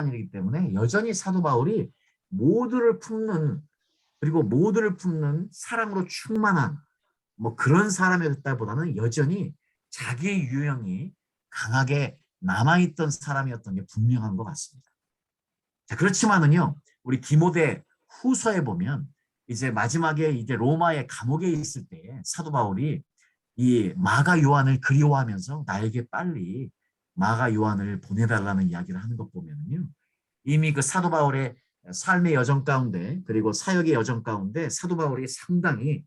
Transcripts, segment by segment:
이기 때문에 여전히 사도 바울이 모두를 품는, 그리고 모두를 품는 사랑으로 충만한 뭐 그런 사람이었다보다는 여전히 자기의 유형이 강하게 남아있던 사람이었던 게 분명한 것 같습니다. 자, 그렇지만은요, 우리 디모데 후서에 보면 이제 마지막에 이제 로마의 감옥에 있을 때 사도 바울이 이 마가 요한을 그리워하면서 나에게 빨리 마가 요한을 보내달라는 이야기를 하는 것 보면은요, 이미 그 사도 바울의 삶의 여정 가운데, 그리고 사역의 여정 가운데 사도 바울이 상당히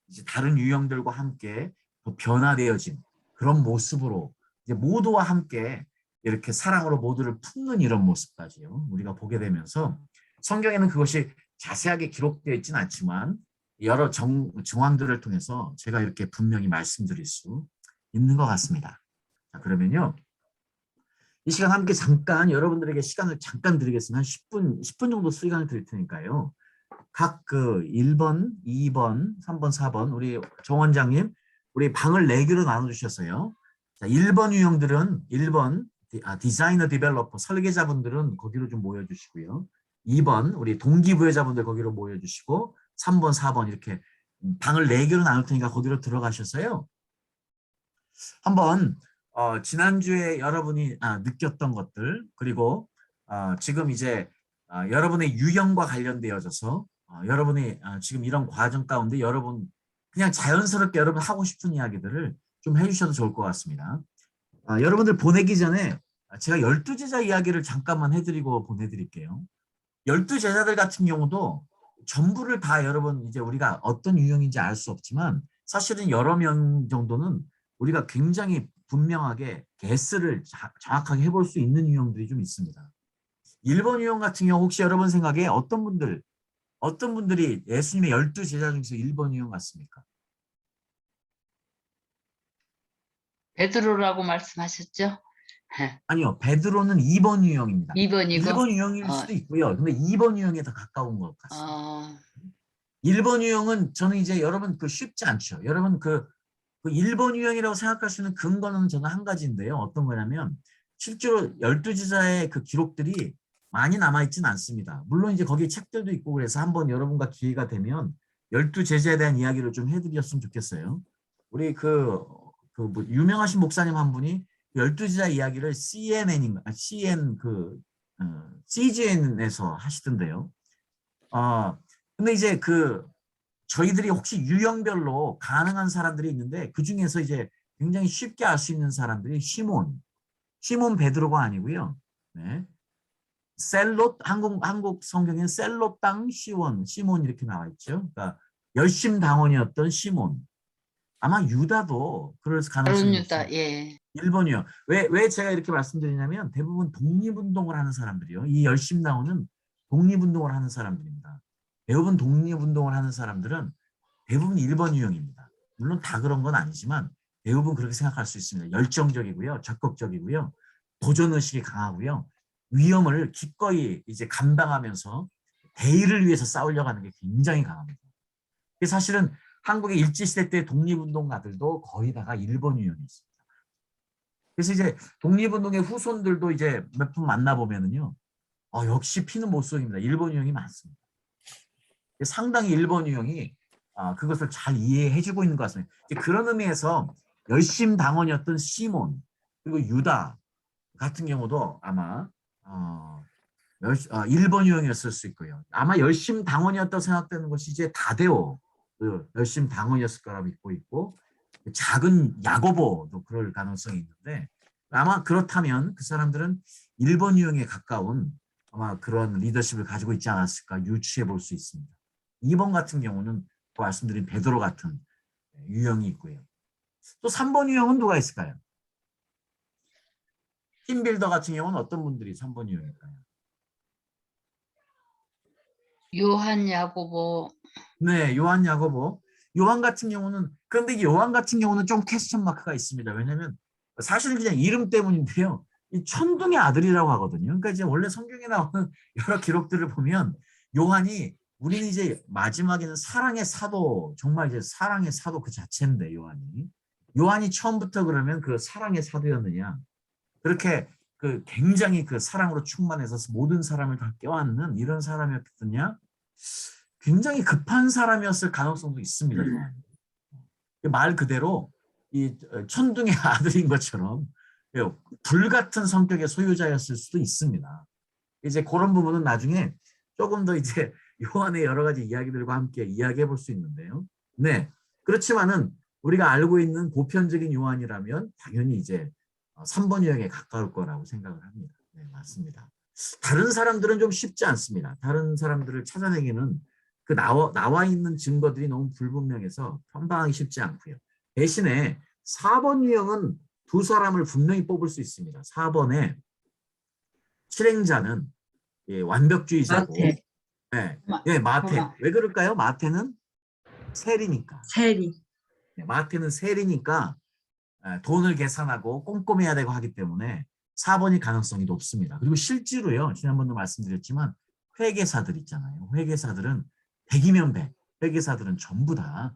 이제 다른 유형들과 함께 변화되어진 그런 모습으로 이제 모두와 함께 이렇게 사랑으로 모두를 품는 이런 모습까지요, 우리가 보게 되면서 성경에는 그것이 자세하게 기록되어 있지는 않지만 여러 정황들을 통해서 제가 이렇게 분명히 말씀드릴 수 있는 것 같습니다. 자, 그러면요, 이 시간 함께 잠깐 여러분들에게 시간을 잠깐 드리겠습니다. 한 10분 정도 시간을 드릴 테니까요. 각 그 1번, 2번, 3번, 4번 우리 정 원장님 우리 방을 4개로 나눠주셨어요. 자, 1번 유형들은 1번 디자이너 디벨로퍼 설계자분들은 거기로 좀 모여주시고요. 2번 우리 동기부여자분들 거기로 모여주시고 3번, 4번 이렇게 방을 4개로 나눌 테니까 거기로 들어가셔서요. 한번 지난주에 여러분이 느꼈던 것들, 그리고 지금 이제 여러분의 유형과 관련되어져서 여러분이 지금 이런 과정 가운데 여러분 그냥 자연스럽게 여러분 하고 싶은 이야기들을 좀 해주셔도 좋을 것 같습니다. 여러분들 보내기 전에 제가 12제자 이야기를 잠깐만 해드리고 보내드릴게요. 12제자들 같은 경우도 전부를 다 여러분 이제 우리가 어떤 유형인지 알 수 없지만 사실은 여러 명 정도는 우리가 굉장히 분명하게 개스를 정확하게 해볼 수 있는 유형들이 좀 있습니다. 1번 유형 같은 경우 혹시 여러분 생각에 어떤 분들이 예수님의 12제자 중에서 1번 유형 같습니까? 베드로라고 말씀하셨죠? 아니요. 베드로는 2번 유형입니다. 2번이고 1번 유형일 수도 있고요. 근데 2번 유형에 더 가까운 것 같습니다. 1번 유형은 저는 이제 여러분 쉽지 않죠. 여러분 그 1번 유형이라고 생각할 수 있는 근거는 저는 한 가지인데요. 어떤 거냐면 실제로 12제자의 그 기록들이 많이 남아있지는 않습니다. 물론 이제 거기에 책들도 있고 그래서 한번 여러분과 기회가 되면 12제자에 대한 이야기를 좀 해드렸으면 좋겠어요. 우리 뭐 유명하신 목사님 한 분이 12제자 이야기를 CGN에서 하시던데요. 근데 이제 저희들이 혹시 유형별로 가능한 사람들이 있는데 그 중에서 이제 굉장히 쉽게 알 수 있는 사람들이 시몬 베드로가 아니고요. 네. 한국 성경에는 셀롯 땅 시몬 이렇게 나와 있죠. 그러니까 열심당원이었던 시몬. 아마 유다도 그럴 가능성이 높습니다. 예. 1번이요. 왜 제가 이렇게 말씀드리냐면 대부분 독립운동을 하는 사람들이요. 이 열심당원은 독립운동을 하는 사람들입니다. 대부분 독립운동을 하는 사람들은 대부분 1번 유형입니다. 물론 다 그런 건 아니지만 대부분 그렇게 생각할 수 있습니다. 열정적이고요. 적극적이고요. 도전의식이 강하고요. 위험을 기꺼이 이제 감당하면서 대의를 위해서 싸우려고 하는 게 굉장히 강합니다. 사실은 한국의 일제시대 때 독립운동가들도 거의 다가 1번 유형이 있습니다. 그래서 이제 독립운동의 후손들도 이제 몇 분 만나보면은요. 역시 피는 못 속입니다. 1번 유형이 많습니다. 상당히 1번 유형이 그것을 잘 이해해주고 있는 것 같습니다. 그런 의미에서 열심당원이었던 시몬 그리고 유다 같은 경우도 아마 1번 유형이었을 수 있고요. 아마 열심당원이었다고 생각되는 것이 이제 다데오 열심당원이었을 거라 믿고 있고 작은 야고보도 그럴 가능성이 있는데 아마 그렇다면 그 사람들은 1번 유형에 가까운 아마 그런 리더십을 가지고 있지 않았을까 유추해 볼 수 있습니다. 2번 같은 경우는 말씀드린 베드로 같은 유형이 있고요. 또 3번 유형은 누가 있을까요? 팀빌더 같은 경우는 어떤 분들이 3번 유형일까요? 요한 야고보. 네, 요한 야고보. 요한 같은 경우는 그런데 요한 같은 경우는 좀 퀘스천 마크가 있습니다. 왜냐하면 사실은 그냥 이름 때문인데요. 이 천둥의 아들이라고 하거든요. 그러니까 이제 원래 성경에 나오는 여러 기록들을 보면 요한이 우리는 이제 마지막에는 사랑의 사도, 정말 이제 사랑의 사도 그 자체인데 요한이 처음부터 그러면 그 사랑의 사도였느냐? 그렇게 그 굉장히 그 사랑으로 충만해서 모든 사람을 다 껴안는 이런 사람이었겠느냐? 굉장히 급한 사람이었을 가능성도 있습니다. 말 그대로 이 천둥의 아들인 것처럼 불같은 성격의 소유자였을 수도 있습니다. 이제 그런 부분은 나중에 조금 더 이제 요한의 여러 가지 이야기들과 함께 이야기해 볼 수 있는데요. 네. 그렇지만은 우리가 알고 있는 보편적인 요한이라면 당연히 이제 3번 유형에 가까울 거라고 생각을 합니다. 네, 맞습니다. 다른 사람들은 좀 쉽지 않습니다. 다른 사람들을 찾아내기는 그 나와 있는 증거들이 너무 불분명해서 판단하기 쉽지 않고요. 대신에 4번 유형은 두 사람을 분명히 뽑을 수 있습니다. 4번에 실행자는 완벽주의자고, 마태. 네, 마- 네, 마태. 도마. 왜 그럴까요? 마태는 세리니까. 세리. 네, 마태는 세리니까 돈을 계산하고 꼼꼼해야 되고 하기 때문에 4번이 가능성이 높습니다. 그리고 실제로요, 지난번도 말씀드렸지만 회계사들 있잖아요. 회계사들은 100이면 100. 회계사들은 전부 다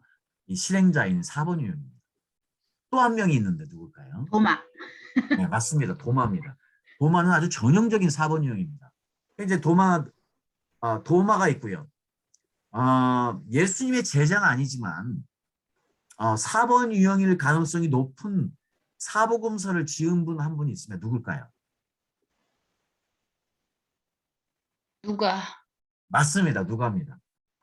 이 실행자인 4번 유형입니다. 또 한 명이 있는데 누굴까요? 도마. 네, 맞습니다. 도마입니다. 도마는 아주 전형적인 4번 유형입니다. 이제 도마가 있고요. 예수님의 제자는 아니지만 4번 유형일 가능성이 높은 사복음서를 지은 분 한 분이 있으면 누굴까요? 누가? 맞습니다. 누가입니다.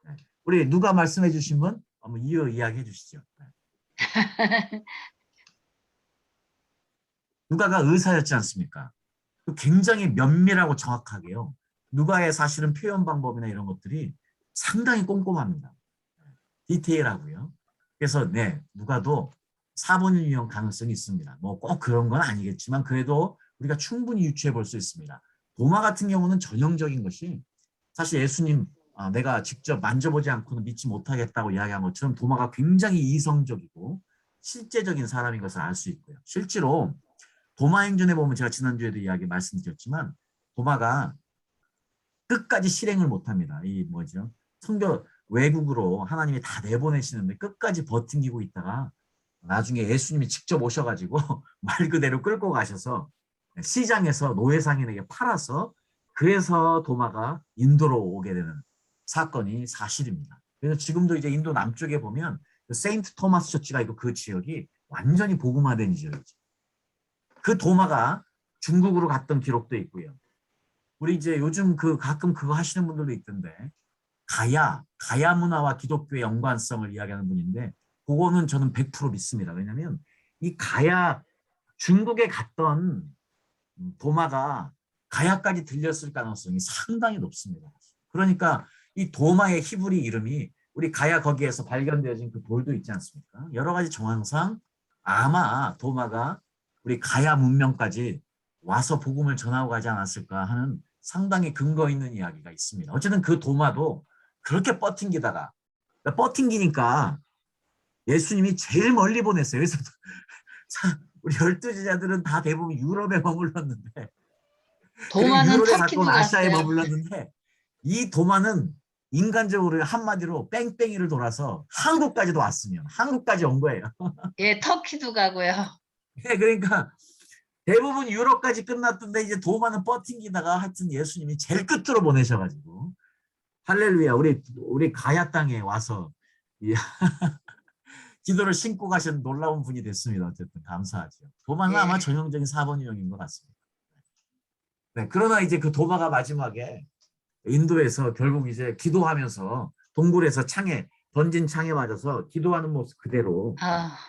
네. 우리 누가 말씀해 주신 분 한번 이야기해 주시죠. 네. 누가가 의사였지 않습니까? 굉장히 면밀하고 정확하게요. 누가의 사실은 표현 방법이나 이런 것들이 상당히 꼼꼼합니다. 디테일하고요. 그래서 네, 누가도 4번 유형 가능성이 있습니다. 뭐 꼭 그런 건 아니겠지만 그래도 우리가 충분히 유추해 볼 수 있습니다. 도마 같은 경우는 전형적인 것이 사실 예수님 내가 직접 만져보지 않고는 믿지 못하겠다고 이야기한 것처럼 도마가 굉장히 이성적이고 실제적인 사람인 것을 알 수 있고요. 실제로 도마행전에 보면 제가 지난주에도 이야기 말씀드렸지만 도마가 끝까지 실행을 못합니다. 이 뭐죠? 성교 외국으로 하나님이 다 내보내시는데 끝까지 버팅기고 있다가 나중에 예수님이 직접 오셔가지고 말 그대로 끌고 가셔서 시장에서 노예상인에게 팔아서 그래서 도마가 인도로 오게 되는 사건이 사실입니다. 그래서 지금도 이제 인도 남쪽에 보면 그 세인트 토마스 처치가 있고 그 지역이 완전히 복음화된 지역이죠. 그 도마가 중국으로 갔던 기록도 있고요. 우리 이제 요즘 가끔 그거 하시는 분들도 있던데 가야 문화와 기독교의 연관성을 이야기하는 분인데 그거는 저는 100% 믿습니다. 왜냐하면 이 가야 중국에 갔던 도마가 가야까지 들렸을 가능성이 상당히 높습니다. 그러니까 이 도마의 히브리 이름이 우리 가야 거기에서 발견되어진 그 돌도 있지 않습니까? 여러 가지 정황상 아마 도마가 우리 가야 문명까지 와서 복음을 전하고 가지 않았을까 하는 상당히 근거 있는 이야기가 있습니다. 어쨌든 그 도마도 그렇게 버팅기다가 버팅기니까 예수님이 제일 멀리 보냈어요. 그래서 우리 12제자들은 다 대부분 유럽에 머물렀는데 그리고 도마는 유럽에 터키도 가까운 아시아에 갔어요. 머물렀는데 이 도마는 인간적으로 한마디로 뺑뺑이를 돌아서 한국까지도 왔으면 한국까지 온 거예요. 예, 터키도 가고요. 네, 그러니까 대부분 유럽까지 끝났던데 이제 도마는 버팅기다가 하여튼 예수님이 제일 끝으로 보내셔가지고 할렐루야 우리 가야 땅에 와서 기도를 신고 가신 놀라운 분이 됐습니다. 어쨌든 감사하죠. 도마는 예. 아마 전형적인 4번 유형인 것 같습니다. 네, 그러나 이제 그 도마가 마지막에 인도에서 결국 이제 기도하면서 동굴에서 던진 창에 맞아서 기도하는 모습 그대로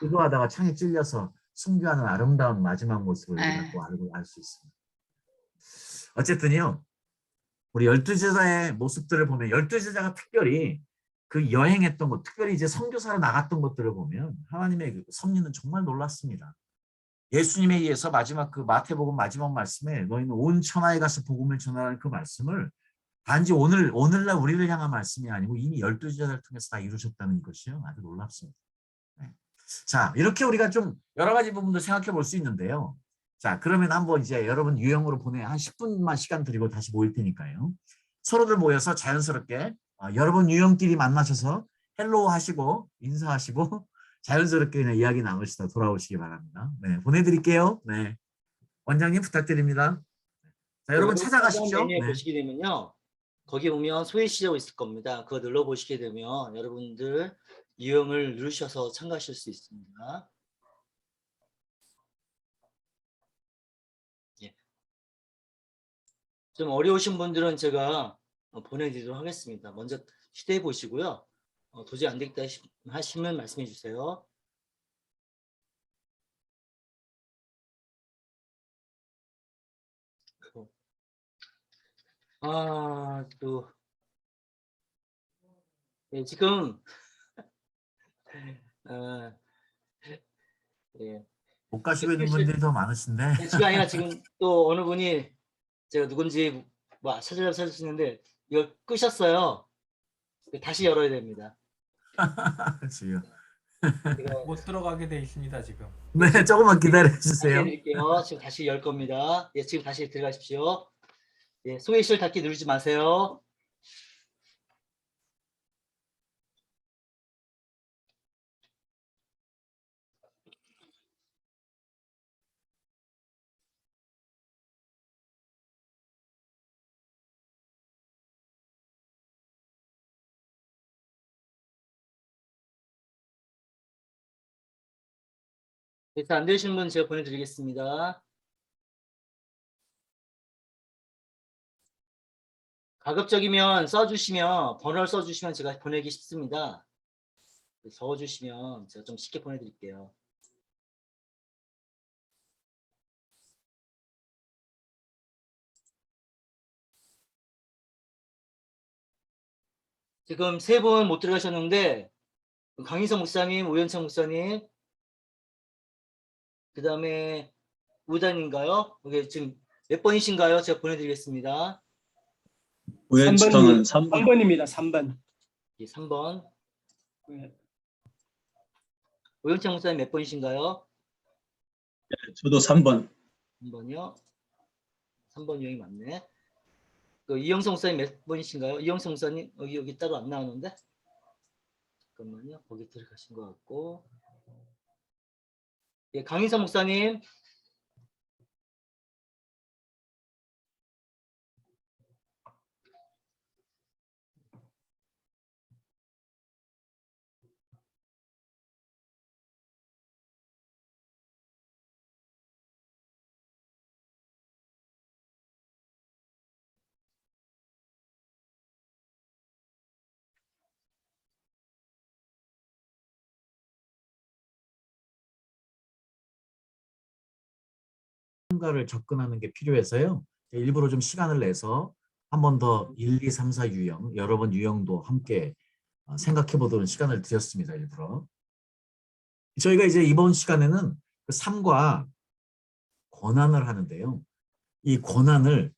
기도하다가 창에 찔려서 순교하는 아름다운 마지막 모습을 우리가 또 알 수 있습니다. 어쨌든요. 우리 12제자의 모습들을 보면 12제자가 특별히 그 여행했던 것, 특별히 이제 선교사로 나갔던 것들을 보면 하나님의 그 섭리는 정말 놀랐습니다. 예수님에 의해서 마지막 그 마태복음 마지막 말씀에 너희는 온 천하에 가서 복음을 전하라는 그 말씀을 단지 오늘날 우리를 향한 말씀이 아니고 이미 12제자를 통해서 다 이루셨다는 것이요. 아주 놀랍습니다. 네. 자, 이렇게 우리가 좀 여러 가지 부분도 생각해 볼 수 있는데요. 자, 그러면 한번 이제 여러분 유형으로 한 10분만 시간 드리고 다시 모일 테니까요. 서로들 모여서 자연스럽게 여러분 유형끼리 만나셔서 헬로우 하시고 인사하시고 자연스럽게 그냥 이야기 나누시다 돌아오시기 바랍니다. 네, 보내드릴게요. 네, 원장님 부탁드립니다. 자, 여러분 그 찾아가십시오. 메뉴에 네. 보시게 되면요. 거기 보면 소외시라고 있을 겁니다. 그거 눌러 보시게 되면 여러분들 유형을 누르셔서 참가하실 수 있습니다. 예. 좀 어려우신 분들은 제가 보내드리도록 하겠습니다. 먼저 시도해 보시고요. 도저히 안 되겠다 하시면 말씀해 주세요. 또 예, 지금 어, 예. 못 가시고 있는 분들이 더 많으신데. 네, 지금 아니라 지금 또 어느 분이 제가 누군지 뭐 찾으시는데 이걸 끄셨어요. 다시 열어야 됩니다. 지금. 제가 못 들어가게 돼 있습니다 지금. 네, 조금만 기다려 다시 주세요. 해드릴게요. 지금 다시 열 겁니다. 예, 지금 다시 들어가십시오. 예, 소개실 닫기 누르지 마세요. 그래서 안 되시는 분 제가 보내드리겠습니다. 가급적이면 써주시면 번호를 써주시면 제가 보내기 쉽습니다. 적어주시면 제가 좀 쉽게 보내드릴게요. 지금 세 분 못 들어가셨는데 강희성 목사님, 오현창 목사님, 그 다음에 우단인가요? 이게 지금 몇 번이신가요? 제가 보내드리겠습니다. 우연청은 3번. 3번입니다. 3번. 예, 3번. 네. 오영창 목사님 몇 번이신가요? 저도 3번. 3번이요. 3번 유형이 맞네. 그 이영성 목사님 몇 번이신가요? 이영성 목사님 여기 따로 안 나오는데? 잠깐만요. 거기 들어가신 것 같고. 예, 강인성 목사님. 뭔가를 접근하는 게 필요해서요. 일부러 좀 시간을 내서 한 번 더 1, 2, 3, 4 유형, 여러 번 유형도 함께 생각해 보도록 시간을 드렸습니다. 일부러. 저희가 이제 이번 시간에는 그 삶과 권한을 하는데요. 이 권한을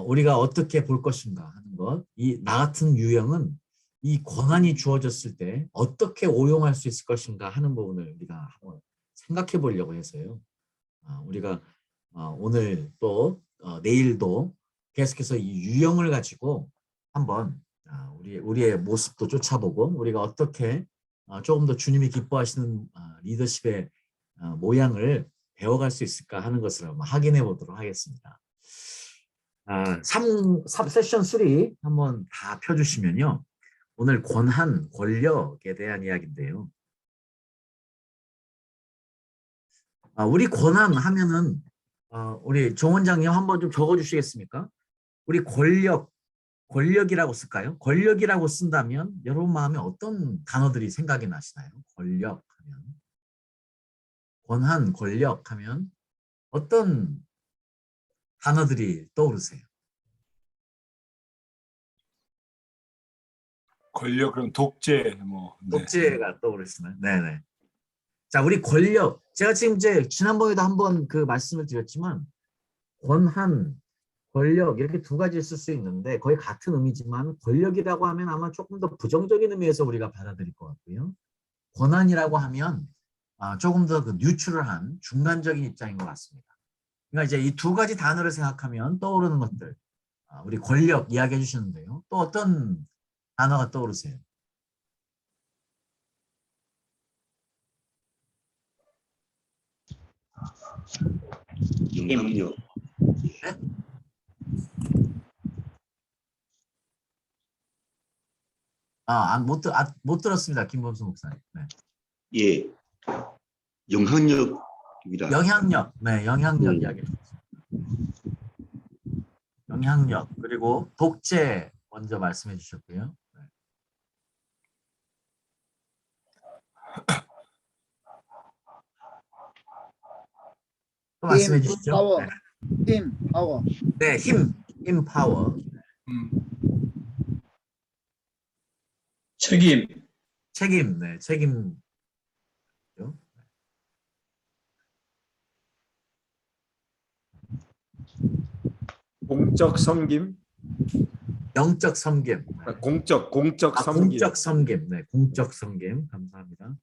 우리가 어떻게 볼 것인가 하는 것. 나 같은 유형은 이 권한이 주어졌을 때 어떻게 오용할 수 있을 것인가 하는 부분을 우리가 한번 생각해 보려고 해서요. 우리가 오늘 또 내일도 계속해서 이 유형을 가지고 한번 우리의 모습도 쫓아보고 우리가 어떻게 조금 더 주님이 기뻐하시는 리더십의 모양을 배워갈 수 있을까 하는 것을 한번 확인해 보도록 하겠습니다. 세션 3 한번 다 펴주시면요. 오늘 권한, 권력에 대한 이야기인데요. 우리 권한 하면은 우리 정 원장님 한번 좀 적어주시겠습니까? 우리 권력이라고 쓸까요? 권력이라고 쓴다면 여러분 마음에 어떤 단어들이 생각이 나시나요? 권력 하면 권한, 권력 하면 어떤 단어들이 떠오르세요? 권력 그럼 독재 뭐 네. 독재가 떠오르시나요? 네네. 자, 우리 권력. 제가 지금 이제 지난번에도 한번 그 말씀을 드렸지만 권한, 권력 이렇게 두 가지 쓸 수 있는데 거의 같은 의미지만 권력이라고 하면 아마 조금 더 부정적인 의미에서 우리가 받아들일 것 같고요. 권한이라고 하면 조금 더 그 뉴트럴한 중간적인 입장인 것 같습니다. 그러니까 이제 이 두 가지 단어를 생각하면 떠오르는 것들. 우리 권력 이야기해 주시는데요. 또 어떤 단어가 떠오르세요? 영향력. 못 들었습니다. 김범수 목사님. 네. 예, 영향력이라. 영향력, 네, 영향력 이야기. 영향력 그리고 독재 먼저 말씀해 주셨고요. 네. 또 말씀해 주시죠. 파워. 네. 힘, 파워. 네, 힘 파워. 책임, 책임, 네, 책임. 공적 섬김, 영적 섬김. 네. 공적 섬김, 공적 섬김. 네, 공적 섬김. 감사합니다.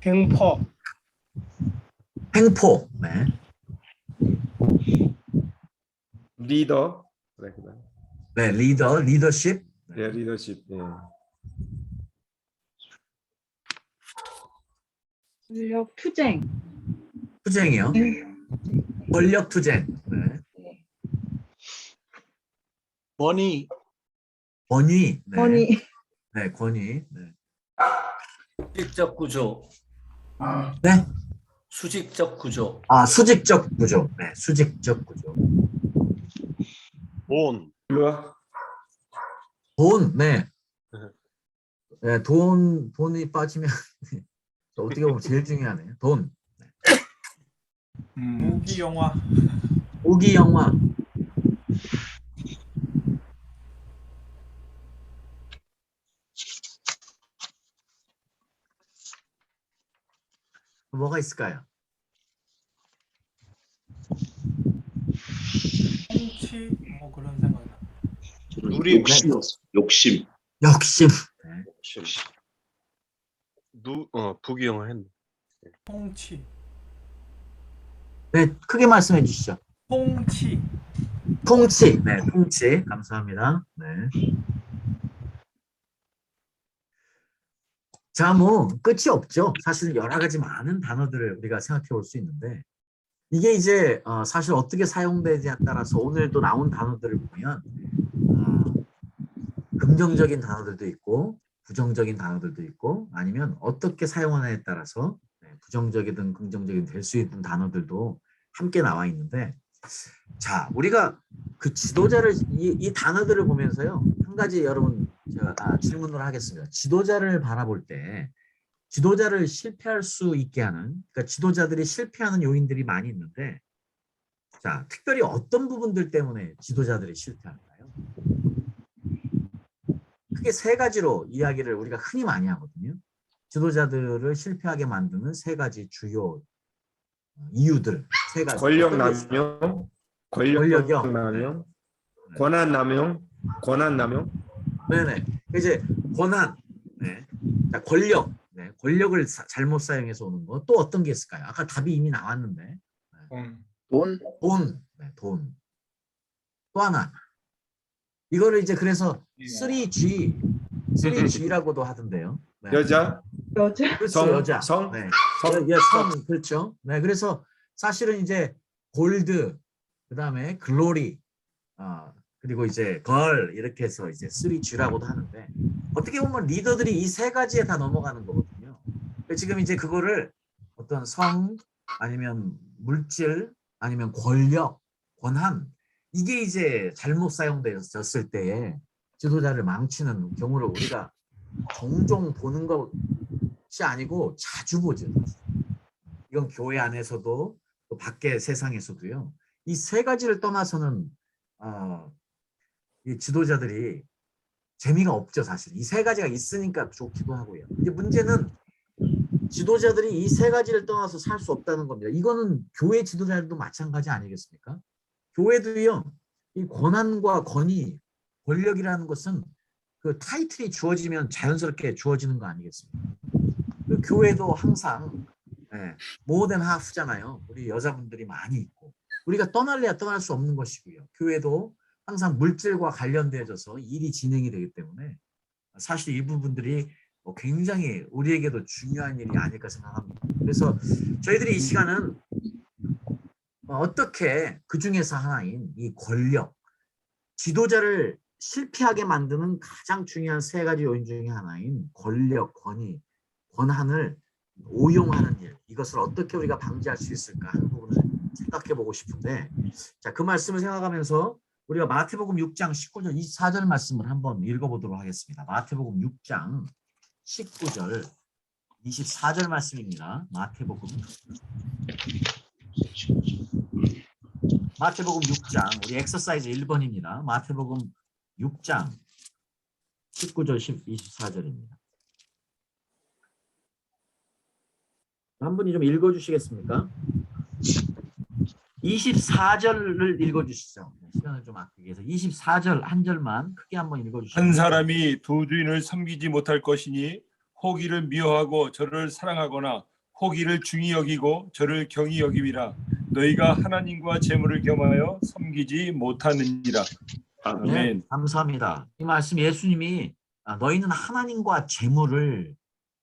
횡포. 횡포. 네. 리더, 그래, 그래. 네, 리더십. 예, 리더십. 예. 권력 투쟁. 투쟁이요. 권력 투쟁. 네. 머니. 권위. 네. 권위. 네, 권위. 네. 수직적 구조. 네. 수직적 구조. 수직적 구조. 네, 수직적 구조. 돈. 일로 와. 돈. 네. 네, 돈이 빠지면 어떻게 보면 제일 중요하네요. 돈. 무기 영화. 무기 영화. 뭐가 있을까요? 통치 뭐 그런 생각이 나. 우리 욕심. 욕심. 네. 부기영화 했네. 통치. 네, 크게 말씀해 주시죠. 통치. 통치. 네, 통치. 감사합니다. 네. 자, 뭐 끝이 없죠. 사실 여러 가지 많은 단어들을 우리가 생각해 볼 수 있는데 이게 이제 사실 어떻게 사용되냐에 따라서 오늘도 나온 단어들을 보면 긍정적인 단어들도 있고 부정적인 단어들도 있고 아니면 어떻게 사용하느냐에 따라서 부정적이든 긍정적이든 될 수 있는 단어들도 함께 나와 있는데 자, 우리가 그 지도자를 이 단어들을 보면서요. 한 가지 여러분 제가 질문을 하겠습니다. 지도자를 바라볼 때 지도자를 실패할 수 있게 하는 그러니까 지도자들이 실패하는 요인들이 많이 있는데 자, 특별히 어떤 부분들 때문에 지도자들이 실패할까요? 크게 세 가지로 이야기를 우리가 흔히 많이 하거든요. 지도자들을 실패하게 만드는 세 가지 주요 이유들. 세 가지. 권력 남용, 권력이요? 남용, 권한 남용. 네네. 이제 권한, 네. 자, 권력, 네. 권력을 잘못 사용해서 오는 거. 또 어떤 게 있을까요? 아까 답이 이미 나왔는데. 네. 돈, 네, 돈. 또 하나. 이거를 이제 그래서 3G라고도 하던데요. 네. 여자, 그렇죠, 여자. 성, 네. 성, 성, 그렇죠. 네, 그래서 사실은 이제 골드, 그 다음에 글로리, 그리고 이제 걸 이렇게 해서 이제 3G라고도 하는데 어떻게 보면 리더들이 이 세 가지에 다 넘어가는 거거든요. 지금 이제 그거를 어떤 성 아니면 물질 아니면 권력, 권한 이게 이제 잘못 사용되었을 때에 지도자를 망치는 경우를 우리가 종종 보는 것이 아니고 자주 보죠. 이건 교회 안에서도 또 밖의 세상에서도요. 이 세 가지를 떠나서는 이 지도자들이 재미가 없죠. 사실 이 세 가지가 있으니까 좋기도 하고요. 근데 문제는 지도자들이 이 세 가지를 떠나서 살 수 없다는 겁니다. 이거는 교회 지도자들도 마찬가지 아니겠습니까? 교회도요. 이 권한과 권위, 권력이라는 것은 그 타이틀이 주어지면 자연스럽게 주어지는 거 아니겠습니까? 그 교회도 항상 모던 하프잖아요. 우리 여자분들이 많이 있고 우리가 떠날래야 떠날 수 없는 것이고요. 교회도 항상 물질과 관련되어져서 일이 진행이 되기 때문에 사실 이 부분들이 굉장히 우리에게도 중요한 일이 아닐까 생각합니다. 그래서 저희들이 이 시간은 어떻게 그 중에서 하나인 이 권력, 지도자를 실패하게 만드는 가장 중요한 세 가지 요인 중에 하나인 권력, 권위, 권한을 오용하는 일, 이것을 어떻게 우리가 방지할 수 있을까 하는 부분을 생각해 보고 싶은데, 자, 그 말씀을 생각하면서 우리가 마태복음 6장 19절 24절 말씀을 한번 읽어보도록 하겠습니다. 마태복음 6장 19절 24절 말씀입니다. 마태복음 6장, 우리 엑서사이즈 1번입니다. 마태복음 6장 19절 24절입니다. 한 분이 좀 읽어주시겠습니까? 24절을 읽어주시죠. 시간을 좀 아끼기 위해서 24절 한 절만 크게 한번 읽어주시죠. 한 사람이 두 주인을 섬기지 못할 것이니 호기를 미워하고 저를 사랑하거나 호기를 중히 여기고 저를 경히 여김이라. 너희가 하나님과 재물을 겸하여 섬기지 못하느니라. 아멘. 네, 감사합니다. 이 말씀 예수님이 너희는 하나님과 재물을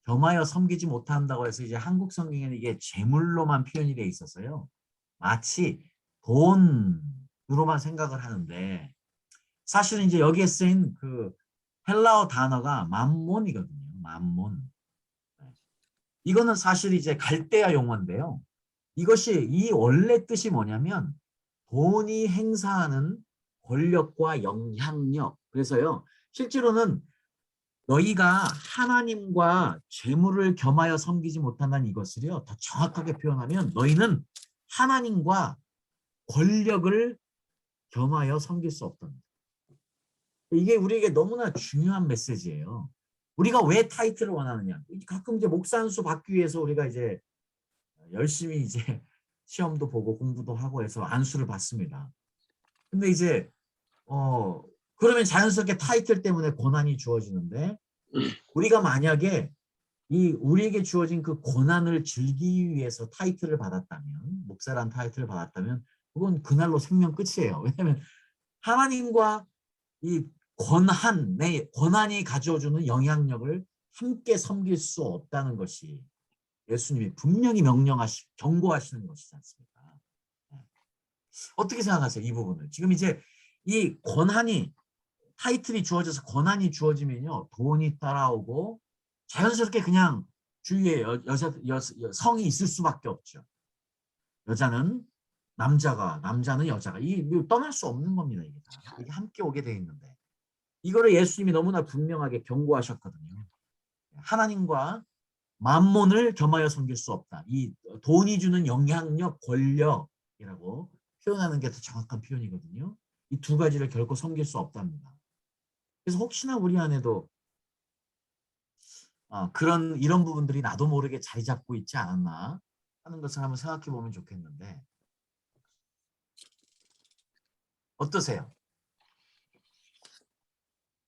겸하여 섬기지 못한다고 해서 이제 한국 성경에는 이게 재물로만 표현이 돼 있어서요. 마치 돈으로만 생각을 하는데 사실은 이제 여기에 쓰인 그 헬라어 단어가 맘몬이거든요. 맘몬. 이거는 사실 이제 갈대아 용어인데요. 이것이 이 원래 뜻이 뭐냐면 돈이 행사하는 권력과 영향력. 그래서요. 실제로는 너희가 하나님과 재물을 겸하여 섬기지 못한다는 이것을요. 더 정확하게 표현하면 너희는 하나님과 권력을 겸하여 섬길 수 없답니다. 이게 우리에게 너무나 중요한 메시지예요. 우리가 왜 타이틀을 원하느냐. 가끔 이제 목사 안수 받기 위해서 우리가 이제 열심히 이제 시험도 보고 공부도 하고 해서 안수를 받습니다. 근데 이제 그러면 자연스럽게 타이틀 때문에 권한이 주어지는데 우리가 만약에 이 우리에게 주어진 그 권한을 즐기기 위해서 타이틀을 받았다면, 목사란 타이틀을 받았다면 그건 그날로 생명 끝이에요. 왜냐하면 하나님과 이 권한이 가져주는 영향력을 함께 섬길 수 없다는 것이 예수님이 분명히 경고하시는 것이지 않습니까? 어떻게 생각하세요? 이 부분을. 지금 이제 이 권한이 타이틀이 주어져서 권한이 주어지면요. 돈이 따라오고 자연스럽게 그냥 주위에 성이 있을 수밖에 없죠. 여자는 남자가, 남자는 여자가. 이거 떠날 수 없는 겁니다. 이게 다. 이게 함께 오게 돼 있는데. 이거를 예수님이 너무나 분명하게 경고하셨거든요. 하나님과 만몬을 겸하여 섬길 수 없다. 이 돈이 주는 영향력, 권력이라고 표현하는 게 더 정확한 표현이거든요. 이 두 가지를 결코 섬길 수 없답니다. 그래서 혹시나 우리 안에도 이런 부분들이 나도 모르게 자리 잡고 있지 않았나 하는 것을 한번 생각해 보면 좋겠는데 어떠세요?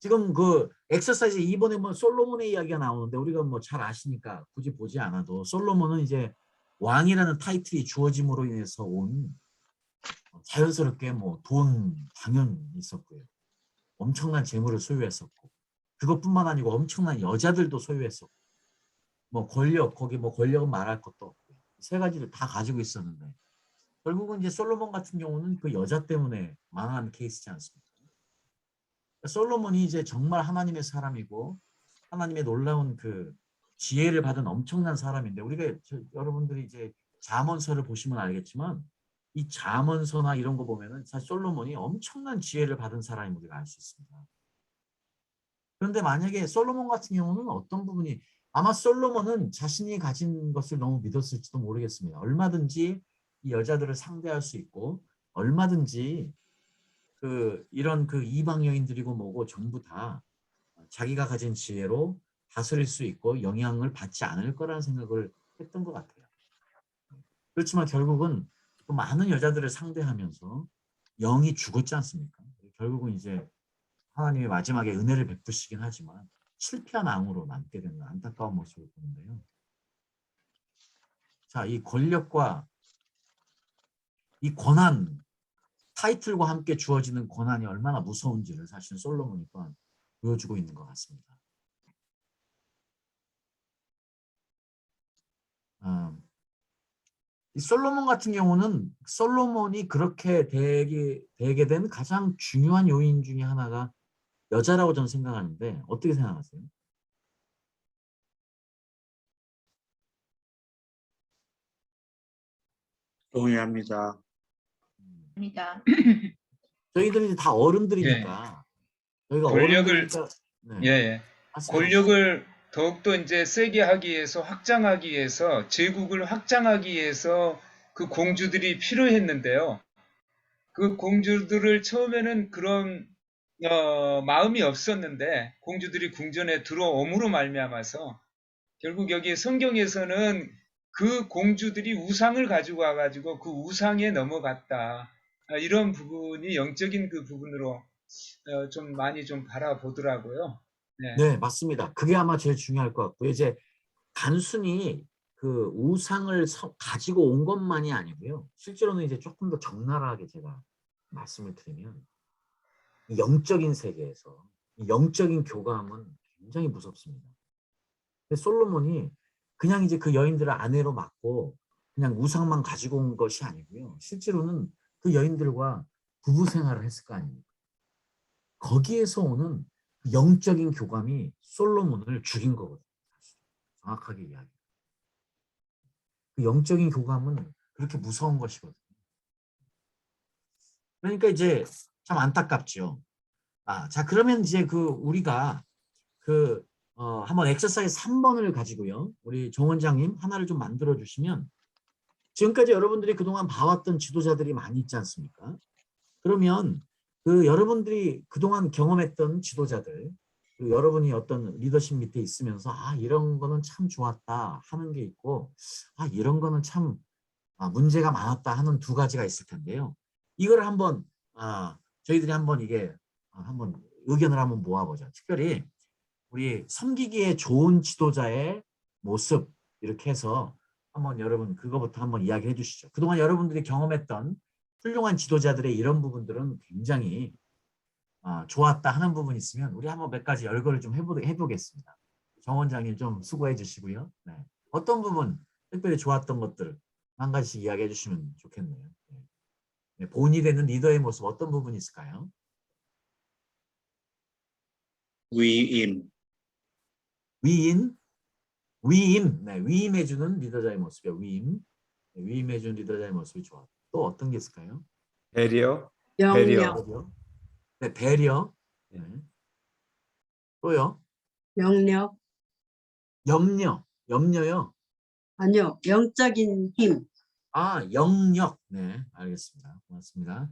지금 그 엑서사이즈 2번에 뭐 솔로몬의 이야기가 나오는데 우리가 뭐 잘 아시니까 굳이 보지 않아도 솔로몬은 이제 왕이라는 타이틀이 주어짐으로 인해서 온 자연스럽게 뭐 돈 당연히 있었고요. 엄청난 재물을 소유했었고 그것뿐만 아니고 엄청난 여자들도 소유했었고 뭐 권력, 거기 뭐 권력은 말할 것도 없고 세 가지를 다 가지고 있었는데 결국은 이제 솔로몬 같은 경우는 그 여자 때문에 망한 케이스지 않습니까? 솔로몬이 이제 정말 하나님의 사람이고 하나님의 놀라운 그 지혜를 받은 엄청난 사람인데 우리가 여러분들이 이제 잠언서를 보시면 알겠지만 이 잠언서나 이런 거 보면은 사실 솔로몬이 엄청난 지혜를 받은 사람인 우리가 알 수 있습니다. 그런데 만약에 솔로몬 같은 경우는 어떤 부분이 아마 솔로몬은 자신이 가진 것을 너무 믿었을지도 모르겠습니다. 얼마든지 이 여자들을 상대할 수 있고 얼마든지 이런 이방 여인들이고 뭐고 전부 다 자기가 가진 지혜로 다스릴 수 있고 영향을 받지 않을 거라는 생각을 했던 것 같아요. 그렇지만 결국은 그 많은 여자들을 상대하면서 영이 죽었지 않습니까? 결국은 이제 하나님이 마지막에 은혜를 베푸시긴 하지만 실패한 왕으로 남게 되는 안타까운 모습을 보는데요. 자, 이 권력과 이 권한, 타이틀과 함께 주어지는 권한이 얼마나 무서운지를 사실 솔로몬이 또한 보여주고 있는 것 같습니다. 이 솔로몬 같은 경우는 솔로몬이 그렇게 되게 된 가장 중요한 요인 중에 하나가 여자라고 저는 생각하는데 어떻게 생각하세요? 동의합니다. 입니다. 저희들이 이제 다 어른들이니까 저희가 권력을- 어른들이니까 네. 예. 말씀해 권력을 더욱더 이제 세게 하기 위해서 확장하기 위해서 제국을 확장하기 위해서 그 공주들이 필요했는데요. 그 공주들을 처음에는 그런 마음이 없었는데 공주들이 궁전에 들어옴으로 말미암아서 결국 여기 성경에서는 그 공주들이 우상을 가지고 와가지고 그 우상에 넘어갔다. 이런 부분이 영적인 그 부분으로 좀 많이 좀 바라보더라고요. 네. 네, 맞습니다. 그게 아마 제일 중요할 것 같고요. 이제 단순히 그 우상을 가지고 온 것만이 아니고요. 실제로는 이제 조금 더 적나라하게 제가 말씀을 드리면 이 영적인 세계에서 이 영적인 교감은 굉장히 무섭습니다. 근데 솔로몬이 그냥 이제 그 여인들을 아내로 맡고 그냥 우상만 가지고 온 것이 아니고요. 실제로는 그 여인들과 부부 생활을 했을 거 아닙니까? 거기에서 오는 영적인 교감이 솔로몬을 죽인 거거든요. 정확하게 이야기. 그 영적인 교감은 그렇게 무서운 것이거든요. 그러니까 이제 참 안타깝죠. 자, 그러면 이제 우리가 한번 엑서사이즈 3번을 가지고요. 우리 정 원장님 하나를 좀 만들어 주시면 지금까지 여러분들이 그동안 봐왔던 지도자들이 많이 있지 않습니까? 그러면 여러분들이 그동안 경험했던 지도자들, 여러분이 어떤 리더십 밑에 있으면서 이런 거는 참 좋았다 하는 게 있고 이런 거는 참 문제가 많았다 하는 두 가지가 있을 텐데요. 이걸 한번 저희들이 한번 한번 의견을 한번 모아보죠. 특별히 우리 섬기기에 좋은 지도자의 모습 이렇게 해서 한번 여러분 그거부터 한번 이야기해 주시죠. 그동안 여러분들이 경험했던 훌륭한 지도자들의 이런 부분들은 굉장히 좋았다 하는 부분이 있으면 우리 한번 몇 가지 열거를 좀 해보겠습니다. 정 원장님 좀 수고해 주시고요. 네. 어떤 부분 특별히 좋았던 것들 한 가지씩 이야기해 주시면 좋겠네요. 네. 본이 되는 리더의 모습 어떤 부분이 있을까요? 위임. 위임, 네, 위임해주는 리더자의 모습이요. 위임, 네, 위임해주는 리더자의 모습이 좋아. 또 어떤 게 있을까요? 배려. 영역, 배려, 네, 배려, 네. 또요. 영역, 염려요. 아니요, 영적인 힘, 영역, 네, 알겠습니다. 고맙습니다.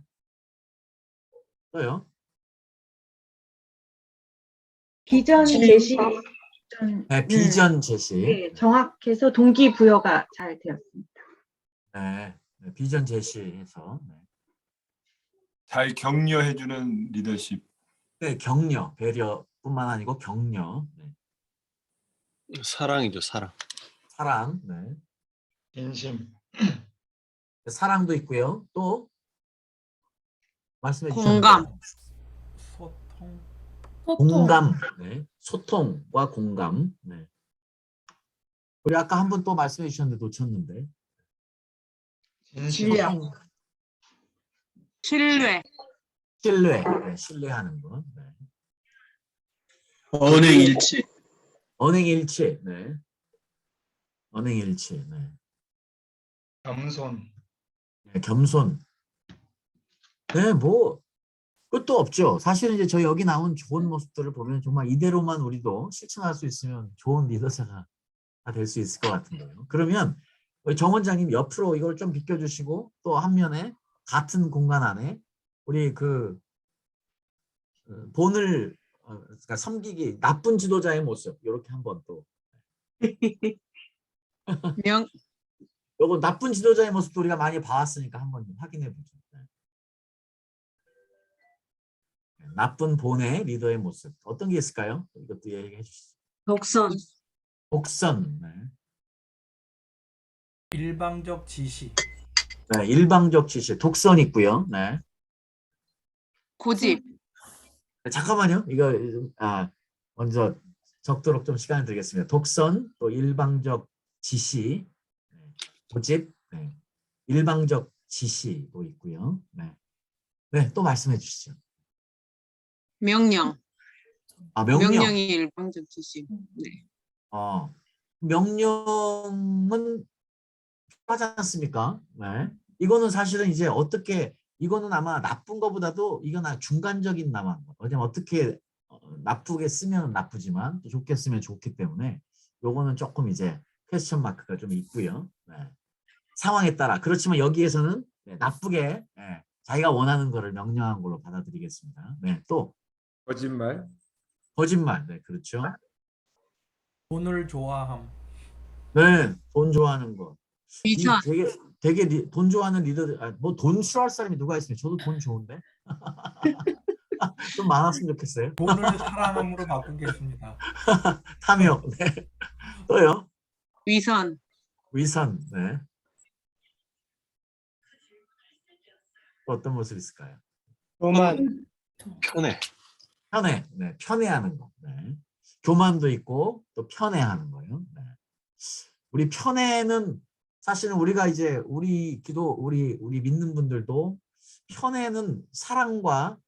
또요. 비전 제시, 네, 비전 제시. 네, 정확해서 동기부여가 잘 되었습니다. 네, 네, 비전 제시해서. 네. 잘 격려해주는 리더십. 네, 격려, 배려뿐만 아니고 격려. 네. 사랑이죠, 사랑. 사랑, 네. 인심. 사랑도 있고요. 또 말씀해 공감. 주셨는데 소통. 공감, 네. 소통과 공감. 네. 우리 아까 한 분 또 말씀해 주셨는데 놓쳤는데. 진력, 신뢰, 신뢰, 네. 신뢰하는 것. 네. 언행일치. 언행일치, 네. 언행일치, 네. 겸손. 네, 겸손. 네, 뭐 끝도 없죠. 사실은 이제 저희 여기 나온 좋은 모습들을 보면 정말 이대로만 우리도 실천할 수 있으면 좋은 리더자가 될 수 있을 것 같은데요. 그러면 우리 정 원장님 옆으로 이걸 좀 비켜주시고 또 한 면에 같은 공간 안에 우리 본을 그러니까 섬기기 나쁜 지도자의 모습 이렇게 한번 또 요거 나쁜 지도자의 모습도 우리가 많이 봐왔으니까 한번 좀 확인해 보죠. 네. 나쁜 본의 리더의 모습 어떤 게 있을까요? 이것도 얘기해 주시죠. 독선, 독선, 네. 일방적 지시. 네, 일방적 지시, 독선 있고요. 네. 고집, 네, 잠깐만요. 이거 먼저 적도록 좀 시간을 드리겠습니다. 독선, 또 일방적 지시, 고집, 네. 일방적 지시도 있고요. 네. 네, 또 말씀해 주시죠. 명령. 아, 명령. 명령이 일방적 지시. 네. 명령은 하지 않습니까? 네. 이거는 사실은 이제 어떻게 이거는 아마 나쁜 것보다도 이건 중간적인 남한 거. 왜냐면 어떻게 나쁘게 쓰면 나쁘지만 또 좋게 쓰면 좋기 때문에 요거는 조금 이제 퀘스천 마크가 좀 있고요. 네. 상황에 따라 그렇지만 여기에서는 네, 나쁘게 네, 자기가 원하는 거를 명령한 걸로 받아들이겠습니다. 네, 또 거짓말. 거짓말. 네, 그렇죠. 돈을 좋아함. 네, 돈 좋아하는 거. 이 위선. 되게 돈 좋아하는 리더들, 뭐 돈 싫어할 사람이 누가 있습니까? 저도 돈 좋은데. 좀 많았으면 좋겠어요. 돈을 사랑함으로 바꾸겠습니다. 탐욕. 네. 또요. 위선. 위선. 네. 또 어떤 모습이 있을까요? 교만, 편해. 편해. 네, 편해하는 거. 네. 교만도 있고 또 편해하는 거예요. 네. 우리 편해는 사실은 우리가 이제 우리 믿는 분들도 편해는 사랑과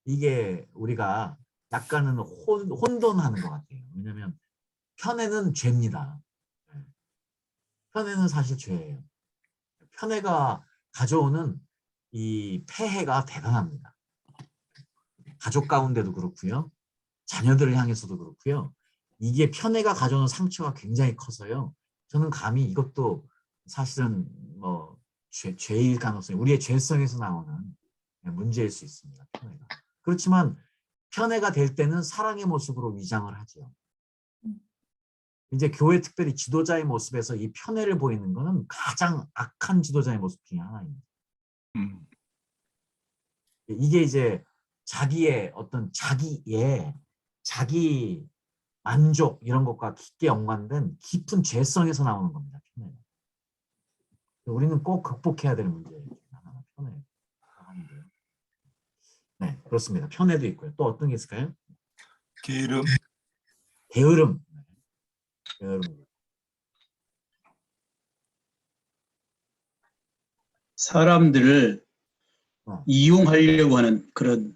이게 우리가 약간은 혼돈하는 것 같아요. 왜냐하면 편해는 죄입니다. 네. 편해는 사실 죄예요. 편해가 가져오는 이 폐해가 대단합니다. 가족 가운데도 그렇고요. 자녀들을 향해서도 그렇고요. 이게 편해가 가져오는 상처가 굉장히 커서요. 저는 감히 이것도 사실은 뭐 죄일 가능성이 우리의 죄성에서 나오는 문제일 수 있습니다. 편해가. 그렇지만 편해가 될 때는 사랑의 모습으로 위장을 하죠. 이제 교회 특별히 지도자의 모습에서 이 편해를 보이는 것은 가장 악한 지도자의 모습 중에 하나입니다. 이게 이제 자기의 어떤 자기 만족 이런 것과 깊게 연관된 깊은 죄성에서 나오는 겁니다. 편해. 우리는 꼭 극복해야 되는 문제예요. 편해. 네, 그렇습니다. 편해도 있고요. 또 어떤 게 있을까요? 게으름. 게으름. 게으름. 사람들을 이용하려고 하는 그런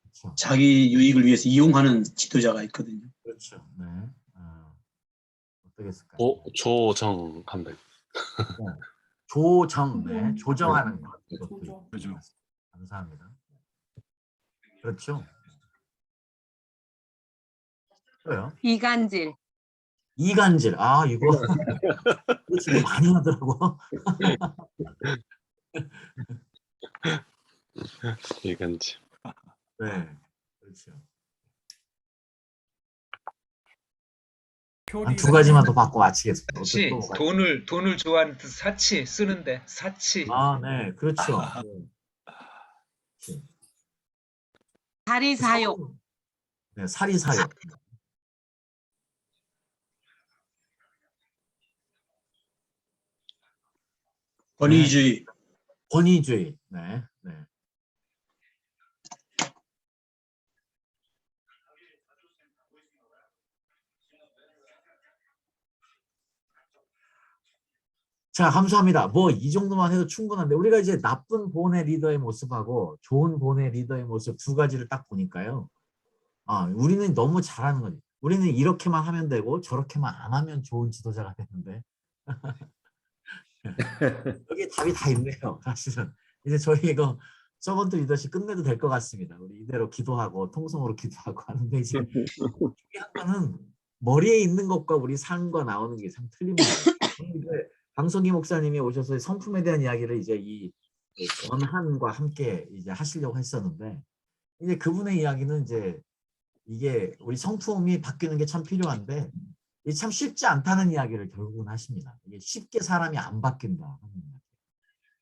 그렇죠. 자기 유익을 위해서 이용하는 지도자가 있거든요. 그렇죠. 네. 어떻게 했을까요? 조정한다. 조정, 네. 조정하는 것. 이것도 조정. 그죠. 감사합니다. 그렇죠. 또요. 이간질. 이간질. 아, 이거 지금 많이 하더라고. 이간질. 네. 그렇죠. 표리. 한 두 가지만 더 받고 마치겠습니다. 사치, 어떤 또 뭐가 돈을 좋아하는 뜻 사치 쓰는데 사치. 아, 네, 그렇죠. 네. 사리사욕. 네, 사리사욕. 권위주의, 권위주의. 네, 네. 자, 감사합니다. 뭐 이 정도만 해도 충분한데 우리가 이제 나쁜 본의 리더의 모습하고 좋은 본의 리더의 모습 두 가지를 딱 보니까요. 우리는 너무 잘하는 거지. 우리는 이렇게만 하면 되고 저렇게만 안 하면 좋은 지도자가 되는데 여기 답이 다 있네요. 사실은 이제 저희 이거 서번트 리더십 끝내도 될 것 같습니다. 우리 이대로 기도하고 통성으로 기도하고 하는데 이제 중요한 거는 머리에 있는 것과 우리 삶과 나오는 게 참 틀립니다. 방송기 목사님이 오셔서 성품에 대한 이야기를 이제 이 권한과 함께 이제 하시려고 했었는데 이제 그분의 이야기는 이제 이게 우리 성품이 바뀌는 게 참 필요한데 이게 참 쉽지 않다는 이야기를 결국은 하십니다. 이게 쉽게 사람이 안 바뀐다.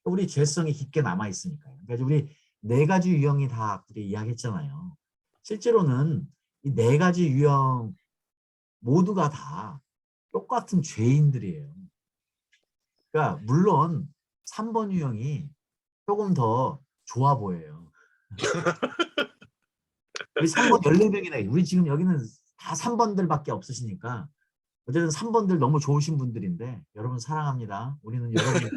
우리 죄성이 깊게 남아 있으니까요. 그러니까 우리 네 가지 유형이 다 우리 이야기했잖아요. 실제로는 이 네 가지 유형 모두가 다 똑같은 죄인들이에요. 그러니까 물론 3번 유형이 조금 더 좋아 보여요. 우리 3번 14명이나 우리 지금 여기는 다 3번들밖에 없으시니까 어쨌든 3번들 너무 좋으신 분들인데 여러분 사랑합니다. 우리는 여러분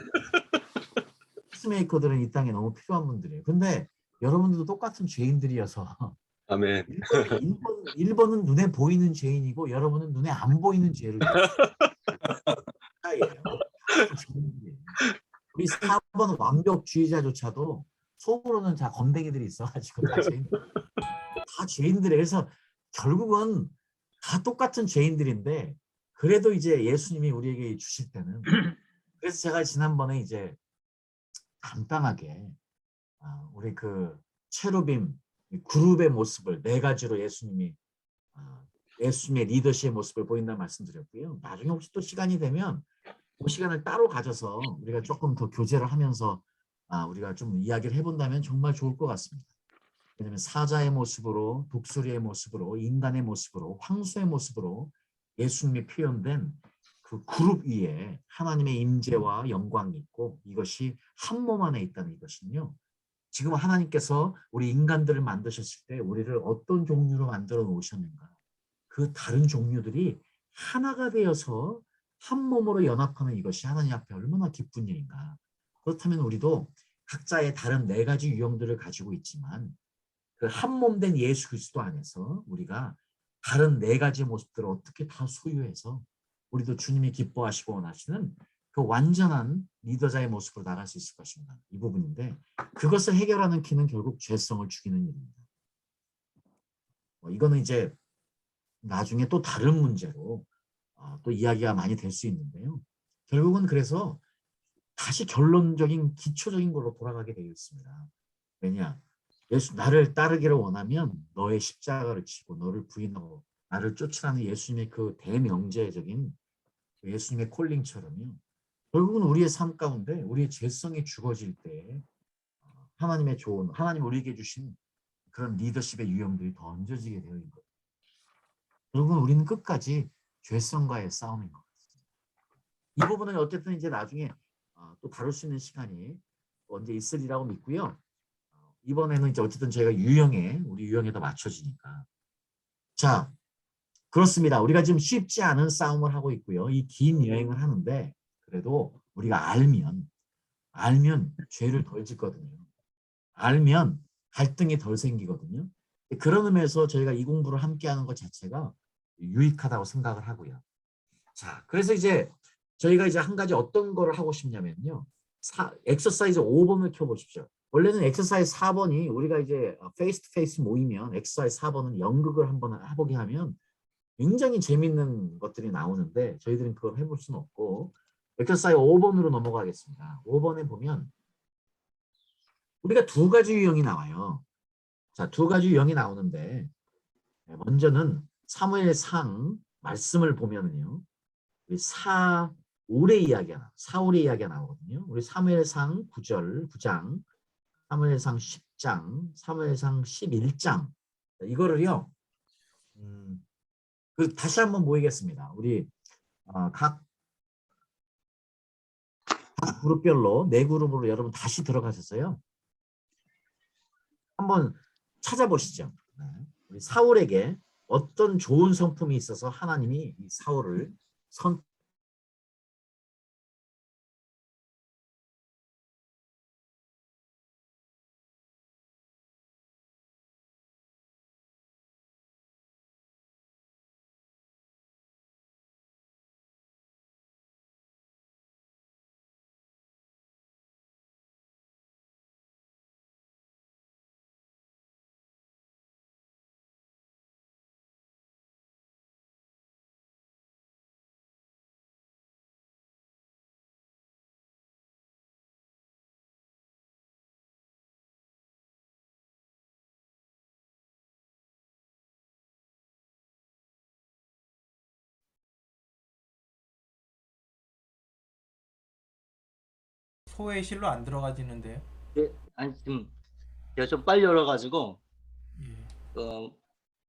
피스메이커들은 이 땅에 너무 필요한 분들이에요. 근데 여러분들도 똑같은 죄인들이어서 아멘. 1번은 눈에 보이는 죄인이고 여러분은 눈에 안 보이는 죄를 차이예요. 우리 4번 완벽주의자조차도 속으로는 다 건더기들이 있어가지고 다 죄인들이에요. 그래서 결국은 다 똑같은 죄인들인데 그래도 이제 예수님이 우리에게 주실 때는 그래서 제가 지난번에 이제 간단하게 우리 그 체루빔 그룹의 모습을 4가지로 예수님의 리더십의 모습을 보인다는 말씀드렸고요. 나중에 혹시 또 시간이 되면 그 시간을 따로 가져서 우리가 조금 더 교제를 하면서 우리가 좀 이야기를 해본다면 정말 좋을 것 같습니다. 왜냐하면 사자의 모습으로, 독수리의 모습으로, 인간의 모습으로, 황소의 모습으로 예수님이 표현된 그 그룹 위에 하나님의 임재와 영광이 있고 이것이 한 몸 안에 있다는 이것은요. 지금 하나님께서 우리 인간들을 만드셨을 때 우리를 어떤 종류로 만들어 놓으셨는가. 그 다른 종류들이 하나가 되어서 한 몸으로 연합하는 이것이 하나님 앞에 얼마나 기쁜 일인가. 그렇다면 우리도 각자의 다른 4가지 유형들을 가지고 있지만 그 한 몸 된 예수 그리스도 안에서 우리가 다른 4가지 모습들을 어떻게 다 소유해서 우리도 주님이 기뻐하시고 원하시는 그 완전한 리더자의 모습으로 나갈 수 있을 것입니다. 이 부분인데 그것을 해결하는 키는 결국 죄성을 죽이는 일입니다. 이거는 이제 나중에 또 다른 문제로 또 이야기가 많이 될 수 있는데요. 결국은 그래서 다시 결론적인 기초적인 걸로 돌아가게 되어 있습니다. 왜냐? 예수 나를 따르기를 원하면 너의 십자가를 지고 너를 부인하고 나를 쫓으라는 예수님의 그 대명제적인 예수님의 콜링처럼요. 결국은 우리의 삶 가운데 우리의 죄성이 죽어질 때 하나님의 좋은 하나님 우리에게 주신 그런 리더십의 유형들이 던져지게 되어 있는 거예요. 결국은 우리는 끝까지 죄성과의 싸움인 것 같습니다. 이 부분은 어쨌든 이제 나중에 또 다룰 수 있는 시간이 언제 있으리라고 믿고요. 이번에는 이제 어쨌든 저희가 우리 유형에 더 맞춰지니까. 자, 그렇습니다. 우리가 지금 쉽지 않은 싸움을 하고 있고요. 이 긴 여행을 하는데 그래도 우리가 알면 죄를 덜 짓거든요. 알면 갈등이 덜 생기거든요. 그런 의미에서 저희가 이 공부를 함께 하는 것 자체가 유익하다고 생각을 하고요. 자, 그래서 이제 저희가 이제 한 가지 어떤 거를 하고 싶냐면요. 엑서사이즈 5번을 켜보십시오. 원래는 엑서사이즈 4번이 우리가 이제 페이스 투 페이스 모이면 엑서사이즈 4번은 연극을 한번 해보게 하면 굉장히 재밌는 것들이 나오는데 저희들은 그걸 해볼 수는 없고 엑서사이즈 5번으로 넘어가겠습니다. 5번에 보면 우리가 2가지 유형이 나와요. 자, 2가지 유형이 나오는데 먼저는 사무엘상 말씀을 보면은요. 우리 사울의 이야기가 나오거든요. 우리 사무엘상 9장, 사무엘상 10장, 사무엘상 11장 이거를요. 다시 한번 모이겠습니다. 우리 각 그룹별로 4그룹으로 여러분 다시 들어가셨어요. 한번 찾아보시죠. 우리 사울에게 어떤 좋은 성품이 있어서 하나님이 이 사울을 소의 실로 안 들어가지는데요. 네, 아니 지금 제가 좀 빨리 열어가지고 예.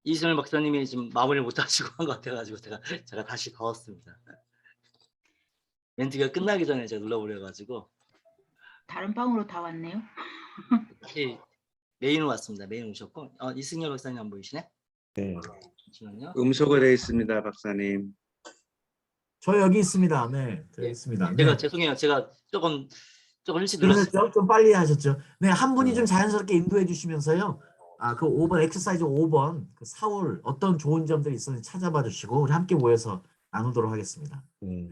이승열 박사님이 지금 마무리 못하시고 한 것 같아가지고 제가 다시 넣었습니다. 멘트가 끝나기 전에 제가 눌러버려가지고 다른 방으로 다 왔네요. 다시 메인으로 왔습니다. 메인 오셨고 이승열 박사님 안 보이시네? 네. 잠시만요. 음소거 되어 있습니다, 박사님. 저 여기 있습니다. 네, 저 예. 있습니다. 제가 네. 죄송해요. 제가 조금 일찍 들었어요. 그러셨죠? 좀 빨리 하셨죠. 네, 한 분이 좀 자연스럽게 인도해 주시면서요. 그 5번 엑서사이즈 5번 그 사울 어떤 좋은 점들이 있었는지 찾아봐 주시고 우리 함께 모여서 나누도록 하겠습니다. 네.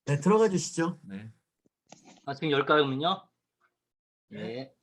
네, 들어가 주시죠. 네. 지금 열까요, 그러면요? 네.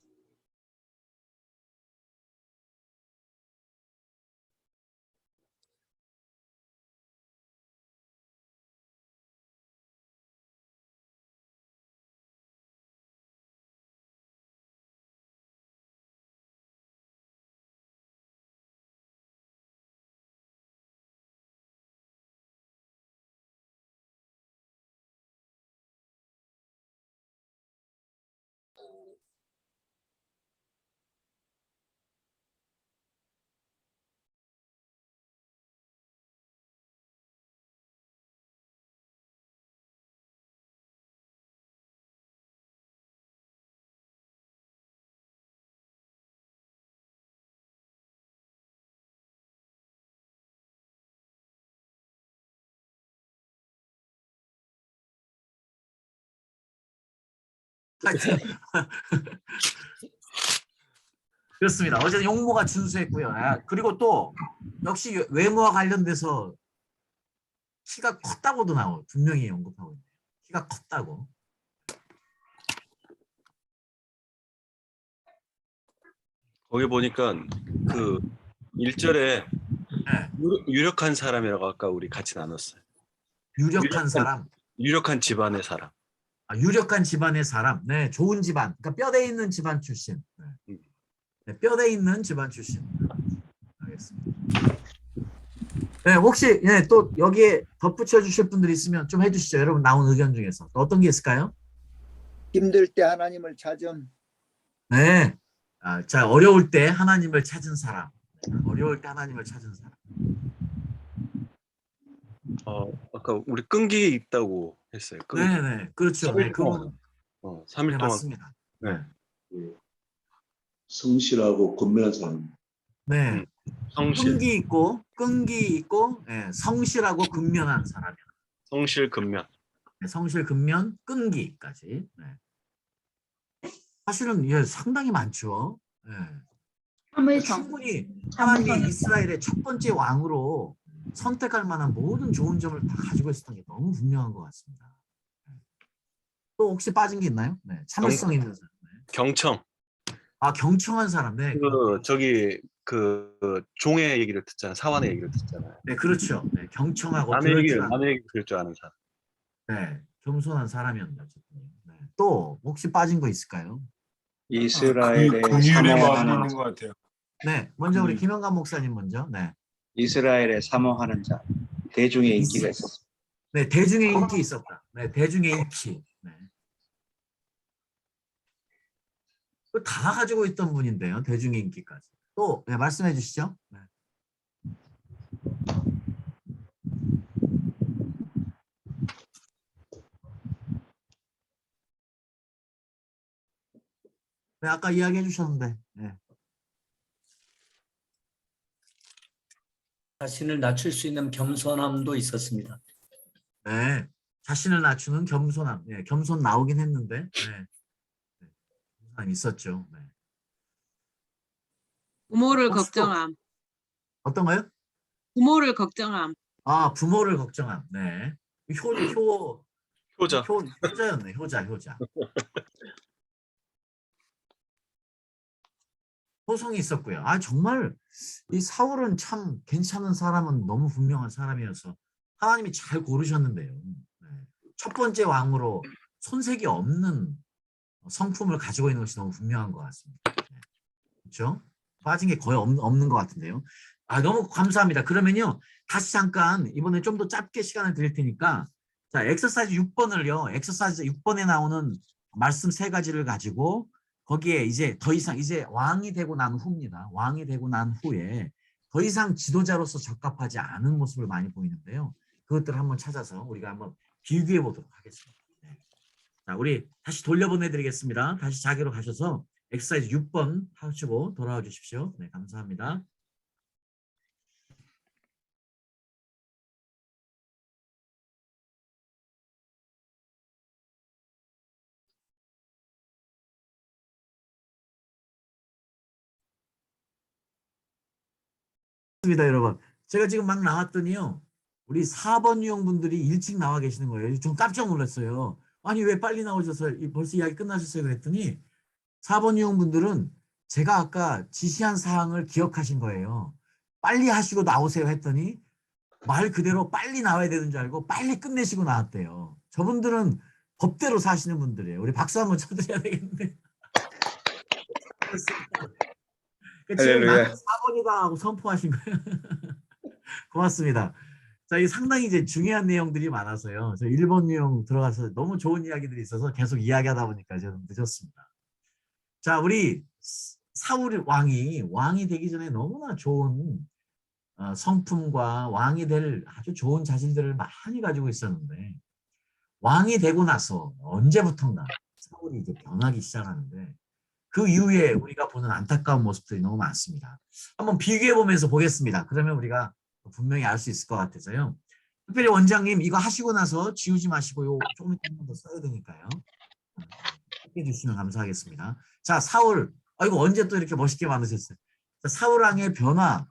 그렇습니다. 어제 용모가 준수했고요. 그리고 또 역시 외모와 관련돼서 키가 컸다고도 분명히 언급하고 있네요. 키가 컸다고. 거기 보니까 그 1절에 네. 유력한 사람이라고 아까 우리 같이 나눴어요. 유력한 사람. 유력한 집안의 사람. 유력한 집안의 사람. 네, 좋은 집안. 그러니까 뼈대 있는 집안 출신. 네. 네, 뼈대 있는 집안 출신. 알겠습니다. 네, 혹시 또 여기에 덧붙여 주실 분들이 있으면 좀 해주시죠. 여러분 나온 의견 중에서 어떤 게 있을까요? 힘들 때 하나님을 찾은. 네, 자 어려울 때 하나님을 찾은 사람. 어려울 때 하나님을 찾은 사람. 아까 우리 끈기 있다고 했어요. 끈기. 네, 그렇죠. 네, 그분 3일 네, 동안. 맞습니다. 네. 성실하고 근면한 사람. 네, 성실. 끈기 있고, 네, 성실하고 근면한 사람이요. 성실 근면. 네, 성실 근면 끈기까지. 네. 사실은 상당히 많죠. 네. 참을성. 충분히 하나님이 이스라엘의 첫 번째 왕으로 선택할 만한 모든 좋은 점을 다 가지고 있었던 게 너무 분명한 것 같습니다. 또 혹시 빠진 게 있나요? 네, 참을성 있는 사람. 네. 경청. 경청한 사람. 네. 저기 종의 얘기를 듣잖아요. 사환의 얘기를 듣잖아요. 네, 그렇죠. 네, 경청하고 남의 얘기 들을 줄 아는 사람. 네, 겸손한 사람이었는데. 네. 또 혹시 빠진 거 있을까요? 이스라엘의 공유의 마음이 있는 것 같아요. 네, 먼저 우리 김영감 목사님 먼저. 네. 이스라엘에 사모하는 자, 대중의 인기가 있었어. 네, 대중의 인기 있었다. 네, 대중의 인기. 네. 다 가지고 있던 분인데요, 대중의 인기까지. 또 말씀해 주시죠. 네. 네, 아까 이야기해 주셨는데. 네. 자신을 낮출 수 있는 겸손함도 있었습니다. 네, 자신을 낮추는 겸손함. 네, 겸손 나오긴 했는데. 네. 겸손함 있었죠. 네. 부모를 걱정함. 어떤 거요? 부모를 걱정함. 부모를 걱정함. 네. 효자. 효자였네. 효자. 호성이 있었고요. 정말 이 사울은 참 괜찮은 사람은 너무 분명한 사람이어서 하나님이 잘 고르셨는데요. 네. 첫 번째 왕으로 손색이 없는 성품을 가지고 있는 것이 너무 분명한 것 같습니다. 네. 그렇죠? 빠진 게 거의 없는 것 같은데요. 너무 감사합니다. 그러면요. 다시 잠깐 이번에 좀 더 짧게 시간을 드릴 테니까 자, 엑서사이즈 6번을요. 엑서사이즈 6번에 나오는 말씀 3가지를 가지고 거기에 이제 더 이상 이제 왕이 되고 난 후입니다. 왕이 되고 난 후에 더 이상 지도자로서 적합하지 않은 모습을 많이 보이는데요. 그것들을 한번 찾아서 우리가 한번 비교해 보도록 하겠습니다. 네. 자, 우리 다시 돌려보내드리겠습니다. 다시 자기로 가셔서 엑서사이즈 6번 하시고 돌아와 주십시오. 네, 감사합니다. 맞습니다, 여러분. 제가 지금 막 나왔더니요. 우리 4번 유형분들이 일찍 나와 계시는 거예요. 좀 깜짝 놀랐어요. 아니, 왜 빨리 나오셔서 벌써 이야기 끝나셨어요? 그랬더니 4번 유형분들은 제가 아까 지시한 사항을 기억하신 거예요. 빨리 하시고 나오세요 했더니 말 그대로 빨리 나와야 되는 줄 알고 빨리 끝내시고 나왔대요. 저분들은 법대로 사시는 분들이에요. 우리 박수 한번 쳐드려야 되겠는데. 지금 나는 4번이다 하고 선포하신 거예요. 고맙습니다. 자, 이 상당히 이제 중요한 내용들이 많아서요. 저 1번 유형 들어가서 너무 좋은 이야기들이 있어서 계속 이야기하다 보니까 좀 늦었습니다. 자, 우리 사울 왕이 되기 전에 너무나 좋은 성품과 왕이 될 아주 좋은 자질들을 많이 가지고 있었는데 왕이 되고 나서 언제부턴가 사울이 이제 변하기 시작하는데 그 이후에 우리가 보는 안타까운 모습들이 너무 많습니다. 한번 비교해 보면서 보겠습니다. 그러면 우리가 분명히 알 수 있을 것 같아서요. 특별히 원장님 이거 하시고 나서 지우지 마시고 요 조금 이따 한 번 더 써야 되니까요. 해주시면 감사하겠습니다. 자, 사울. 아이고 언제 또 이렇게 멋있게 만드셨어요. 자, 사울 왕의 변화.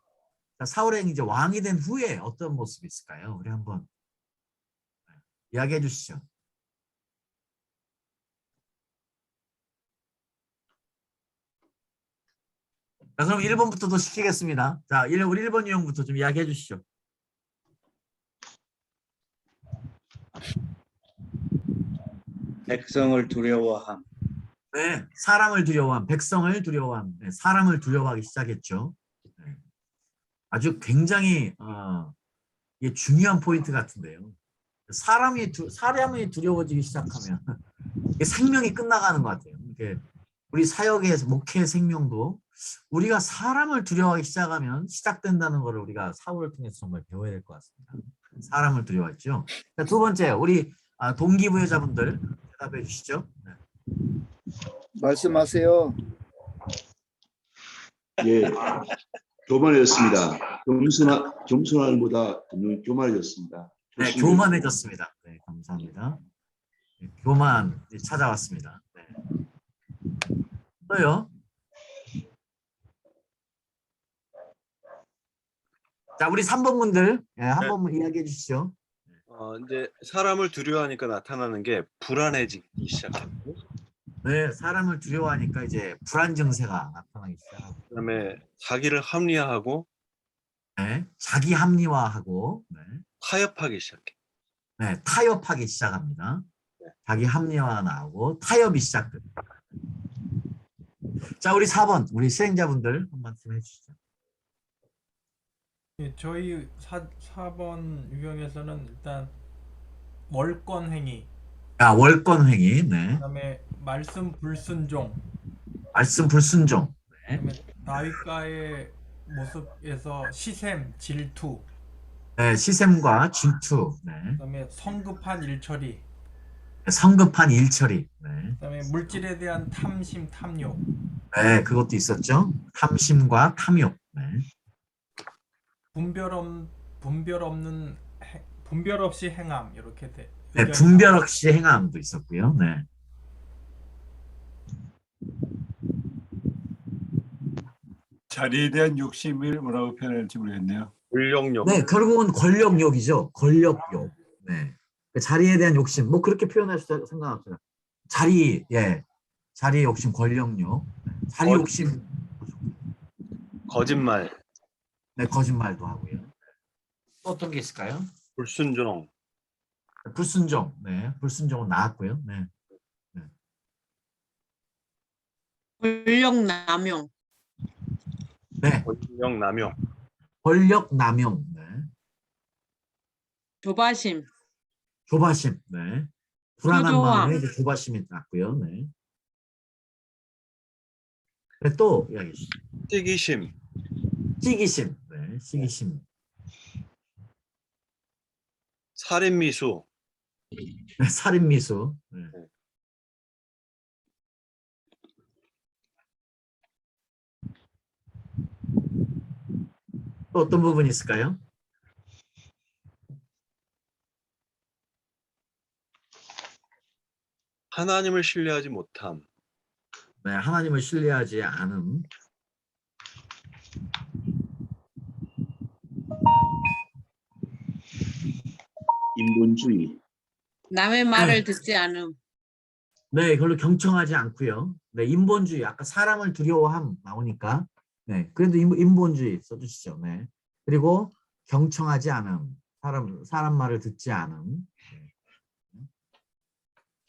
자, 사울 왕이 이제 왕이 된 후에 어떤 모습이 있을까요? 우리 한번 이야기해 주시죠. 자, 그럼 1번부터 더 시키겠습니다. 자, 우리 1번 유형부터 좀 이야기해 주시죠. 백성을 두려워함. 네, 사람을 두려워함, 백성을 두려워함, 네, 사람을 두려워하기 시작했죠. 네. 아주 굉장히 이게 중요한 포인트 같은데요. 사람이 두려워지기 시작하면 이게 생명이 끝나가는 것 같아요. 이게 우리 사역에서 목회 생명도 우리가 사람을 두려워하기 시작하면 시작된다는 것을 우리가 사울을 통해서 정말 배워야 될 것 같습니다. 사람을 두려워했죠. 자, 두 번째, 우리 동기부여자분들 대답해 주시죠. 네. 말씀하세요. 예, 교만해졌습니다. 겸손함보다 교만해졌습니다. 네, 교만해졌습니다. 네, 감사합니다. 네, 교만 찾아왔습니다. 네. 또요. 자, 우리 3번 분들 한 번만 이야기해 주시죠. 이제 사람을 두려워하니까 나타나는 게 불안해지기 시작했고, 네, 사람을 두려워하니까 이제 불안 증세가 나타나기 시작하고, 그다음에 자기를 합리화하고 네, 자기 합리화하고, 네, 타협하기 시작해. 네, 타협하기 시작합니다. 자기 합리화가 나오고 타협이 시작됩니다. 자, 우리 4번, 우리 수행자분들 한 말씀 해주시죠. 예, 저희 4번 유형에서는 일단 월권 행위, 월권 행위, 네, 그다음에 말씀 불순종, 말씀 불순종, 네, 그다음에 다윗과의 모습에서 시샘, 질투, 네, 시샘과 질투, 네, 그다음에 성급한 일처리, 성급한 일처리, 네, 그다음에 물질에 대한 탐심, 탐욕, 네, 그것도 있었죠. 탐심과 탐욕, 네, 분별 없이 행함 이렇게 돼. 네, 분별 없이 행함도 있었고요. 네. 자리에 대한 욕심을 뭐라고 표현할지 모르겠네요. 권력욕. 네, 결국은 권력욕이죠. 권력욕. 네. 그 자리에 대한 욕심, 뭐 그렇게 표현할 수 상관없어요. 자리 욕심, 권력욕, 자리 욕심, 거짓말, 네, 거짓말도 하고요. 또 어떤 게 있을까요? 불순종, 불순종, 네, 불순종은 나왔고요. 네, 네. 권력 남용, 네, 권력 남용, 권력 남용, 네, 조바심, 조바심, 네, 불안한 초조함. 마음에 이제 조바심이 났고요. 네. 네, 또 이야기 주시죠. 시기심, 시기심, 네, 시기심, 살인미수, 네, 살인미수, 네. 또 어떤 부분이 있을까요? 하나님을 신뢰하지 못함. 네, 하나님을 신뢰하지 않음. 인본주의, 남의 말을 듣지 않음. 네, 별로 경청하지 않고요. 네, 인본주의. 아까 사람을 두려워함 나오니까. 네, 그래도 인본주의 써주시죠. 네. 그리고 경청하지 않음. 사람 말을 듣지 않음.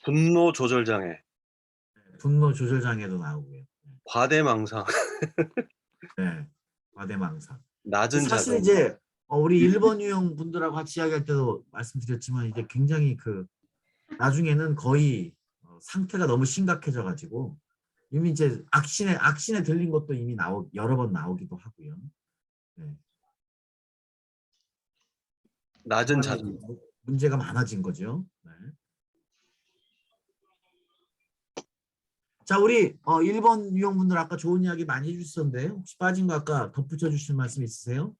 분노 조절 장애. 분노 조절 장애도 나오고요. 과대망상. 네, 과대망상. 낮은 사실 자존감. 이제 우리 일본 유형 분들하고 같이 이야기할 때도 말씀드렸지만 이게 굉장히 나중에는 거의 상태가 너무 심각해져 가지고 이미 이제 악신에 들린 것도 이미 여러 번 나오기도 하고요. 네. 낮은 자존감. 문제가 많아진 거죠. 네. 자, 우리 1번 유형분들 아까 좋은 이야기 많이 해주셨는데 혹시 빠진 거 아까 덧붙여 주실 말씀 있으세요?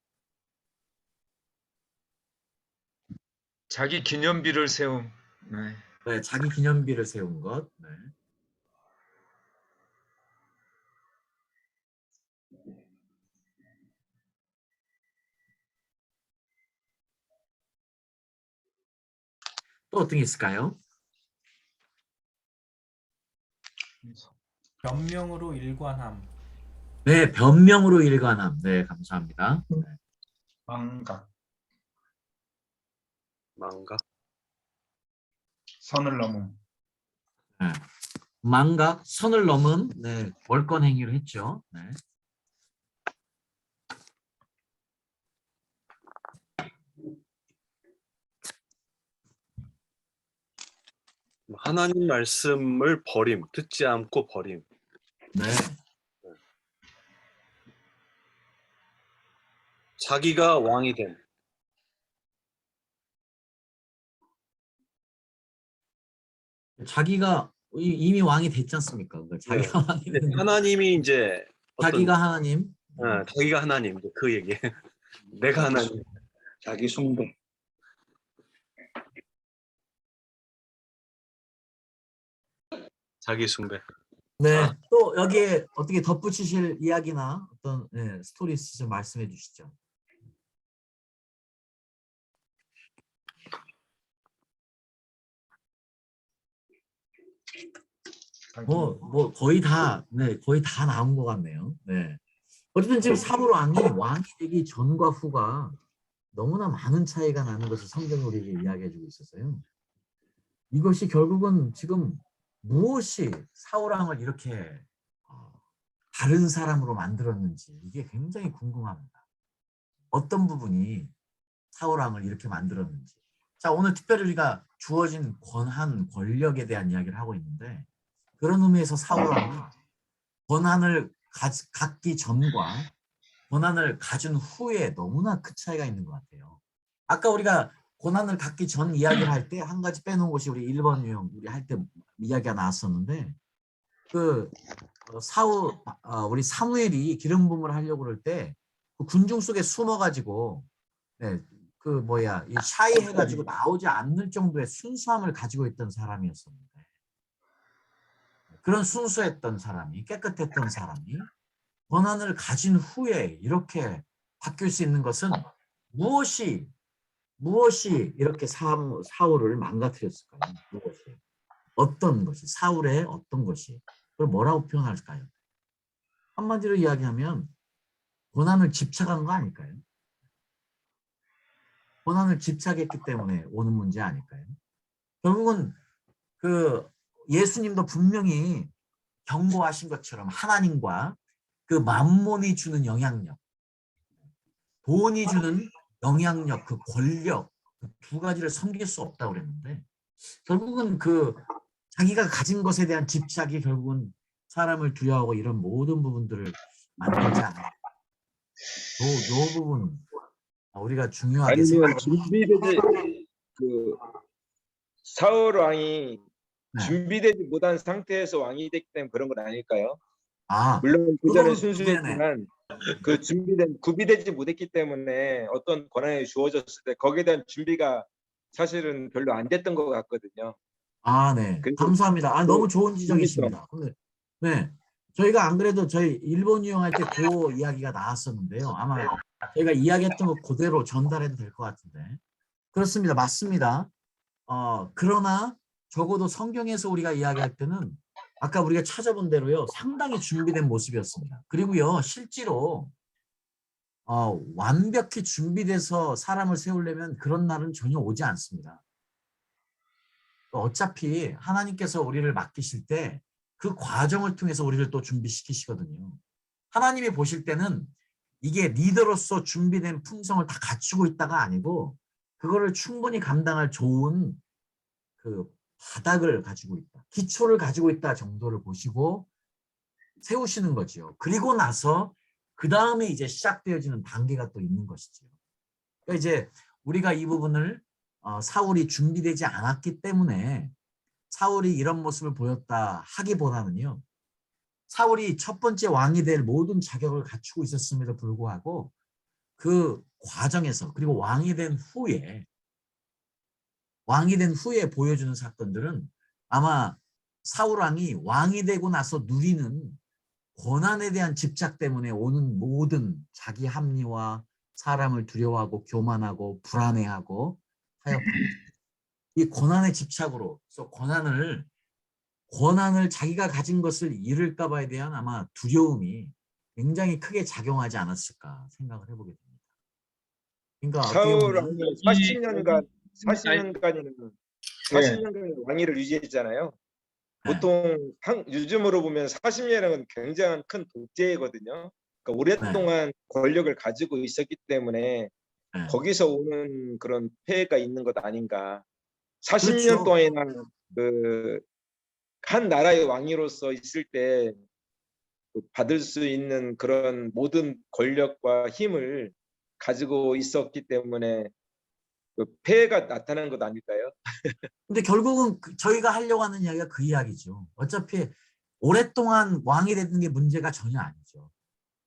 자기 기념비를 세움. 네. 네, 자기 기념비를 세운 것. 네. 또 어떤 게 있을까요? 변명으로 일관함. 네, 변명으로 일관함. 네, 감사합니다. 네. 망각, 망각. 선을 넘음. 네. 망각, 선을 넘은 네, 월권 행위를 했죠. 네. 하나님 말씀을 버림. 듣지 않고 버림. 네. 자기가 왕이 됨. 자기가 이미 왕이 됐지 않습니까? 그러니까 자기가 왕이 된 하나님이 이제 자기가 하나님. 자기가 하나님. 그 얘기. 내가 하나님. 자기 숭배, 자기 숭배. 네. 또 여기에 어떻게 덧붙이실 이야기나 어떤 스토리 있으시면 말씀해 주시죠. 뭐 거의 다 나온 것 같네요. 네. 어쨌든 지금 사물왕이 왕이 되기 전과 후가 너무나 많은 차이가 나는 것을 성경이 우리에게 이야기해주고 있었어요. 이것이 결국은 지금 무엇이 사울왕을 이렇게 다른 사람으로 만들었는지 이게 굉장히 궁금합니다. 어떤 부분이 사울왕을 이렇게 만들었는지. 자, 오늘 특별히 우리가 주어진 권한, 권력에 대한 이야기를 하고 있는데 그런 의미에서 사울왕이 권한을 갖기 전과 권한을 가진 후에 너무나 큰 차이가 있는 것 같아요. 아까 우리가 권한을 갖기 전 이야기를 할 때 한 가지 빼놓은 것이 우리 1번 유형 우리 할 때 이야기가 나왔었는데 우리 사무엘이 기름 부음을 하려고 그럴 때 그 군중 속에 숨어가지고 이 샤이 해가지고 나오지 않을 정도의 순수함을 가지고 있던 사람이었었는데 그런 순수했던 사람이 깨끗했던 사람이 권한을 가진 후에 이렇게 바뀔 수 있는 것은 무엇이 이렇게 사울을 망가뜨렸을까요? 무엇이? 어떤 것이? 사울의 어떤 것이? 그걸 뭐라고 표현할까요? 한마디로 이야기하면 권한을 집착한 거 아닐까요? 권한을 집착했기 때문에 오는 문제 아닐까요? 결국은 예수님도 분명히 경고하신 것처럼 하나님과 그 만몬이 주는 영향력, 돈이 주는 영향력, 그 권력, 그 두 가지를 섬길 수 없다고 그랬는데 결국은 자기가 가진 것에 대한 집착이 결국은 사람을 두려워하고 이런 모든 부분들을 만들지 않아요. 이 부분 우리가 중요하게 아니면 준비되지 사울 왕이 네. 준비되지 못한 상태에서 왕이 됐기 때문에 그런 건 아닐까요? 아, 물론 그 그거는 전에 순수했지만 그 구비되지 못했기 때문에 어떤 권한이 주어졌을 때 거기에 대한 준비가 사실은 별로 안 됐던 것 같거든요. 아, 네. 그래서 감사합니다. 아, 너무 좋은 준비성. 지적이십니다. 근데, 네. 저희가 안 그래도 저희 일본 유형할 때 그 이야기가 나왔었는데요. 아마 저희가 이야기했던 거 그대로 전달해도 될 것 같은데. 그렇습니다. 맞습니다. 그러나 적어도 성경에서 우리가 이야기할 때는 아까 우리가 찾아본 대로요. 상당히 준비된 모습이었습니다. 그리고요. 실제로 완벽히 준비돼서 사람을 세우려면 그런 날은 전혀 오지 않습니다. 어차피 하나님께서 우리를 맡기실 때 그 과정을 통해서 우리를 또 준비시키시거든요. 하나님이 보실 때는 이게 리더로서 준비된 품성을 다 갖추고 있다가 아니고 그거를 충분히 감당할 좋은 그 바닥을 가지고 있다. 기초를 가지고 있다 정도를 보시고 세우시는 거죠. 그리고 나서 그 다음에 이제 시작되어지는 단계가 또 있는 것이죠. 그러니까 이제 우리가 이 부분을 사울이 준비되지 않았기 때문에 사울이 이런 모습을 보였다 하기보다는요. 사울이 첫 번째 왕이 될 모든 자격을 갖추고 있었음에도 불구하고 그 과정에서 그리고 왕이 된 후에 보여주는 사건들은 아마 사울 왕이 왕이 되고 나서 누리는 권한에 대한 집착 때문에 오는 모든 자기 합리화, 사람을 두려워하고 교만하고 불안해하고 타협합니다. 이 권한의 집착으로서 권한을 자기가 가진 것을 잃을까 봐에 대한 아마 두려움이 굉장히 크게 작용하지 않았을까 생각을 해보게 됩니다. 그러니까 사울 왕이 40년간이나 네. 왕위를 유지했잖아요. 네. 보통 요즘으로 보면 40년은 굉장한 큰 독재거든요. 그러니까 오랫동안 권력을 가지고 있었기 때문에 네. 거기서 오는 그런 폐해가 있는 것 아닌가. 40년 그렇죠. 동안이나 한 나라의 왕위로서 있을 때 받을 수 있는 그런 모든 권력과 힘을 가지고 있었기 때문에 그 폐해가 나타난 것 아닐까요? 근데 결국은 저희가 하려고 하는 이야기가 그 이야기죠. 어차피 오랫동안 왕이 되는 게 문제가 전혀 아니죠.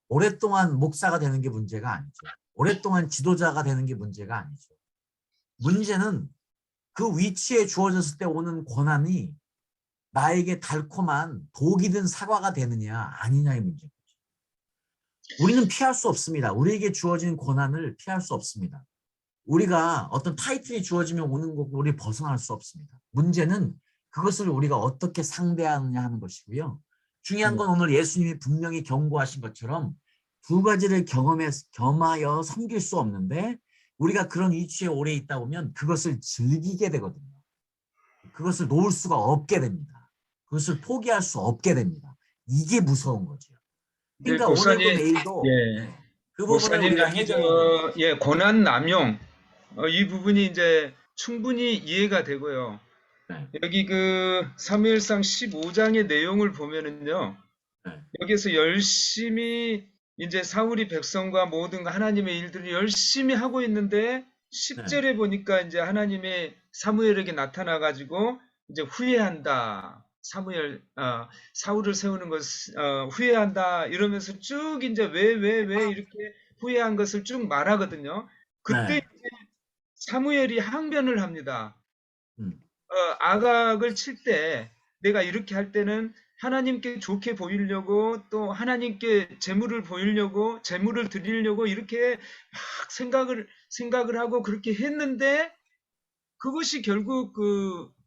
오랫동안 목사가 되는 게 문제가 아니죠. 오랫동안 지도자가 되는 게 문제가 아니죠. 문제는 그 위치에 주어졌을 때 오는 권한이 나에게 달콤한 독이 든 사과가 되느냐 아니냐의 문제죠. 우리는 피할 수 없습니다. 우리에게 주어진 권한을 피할 수 없습니다. 우리가 어떤 타이틀이 주어지면 오는 거고 우리 벗어날 수 없습니다. 문제는 그것을 우리가 어떻게 상대하느냐 하는 것이고요. 중요한 건 오늘 예수님이 분명히 경고하신 것처럼 두 가지를 겸하여 섬길 수 없는데 우리가 그런 위치에 오래 있다 보면 그것을 즐기게 되거든요. 그것을 놓을 수가 없게 됩니다. 그것을 포기할 수 없게 됩니다. 이게 무서운 거죠. 그러니까 오늘도 내일도 그 부분을 목사님 우리가 해결해야 돼요. 권한 남용 이 부분이 이제 충분히 이해가 되고요. 네. 여기 그 사무엘상 15장의 내용을 보면은요. 네. 여기서 열심히 이제 사울이 백성과 모든 하나님의 일들을 열심히 하고 있는데 10절에 보니까 이제 하나님의 사무엘에게 나타나 가지고 이제 후회한다. 사울을 세우는 것 후회한다 이러면서 쭉 이제 왜 이렇게 후회한 것을 쭉 말하거든요. 그때 이제 사무엘이 항변을 합니다. 아각을 칠 때 내가 이렇게 할 때는 하나님께 좋게 보이려고 또 하나님께 재물을 보이려고 재물을 드리려고 이렇게 막 생각을 하고 그렇게 했는데 그것이 결국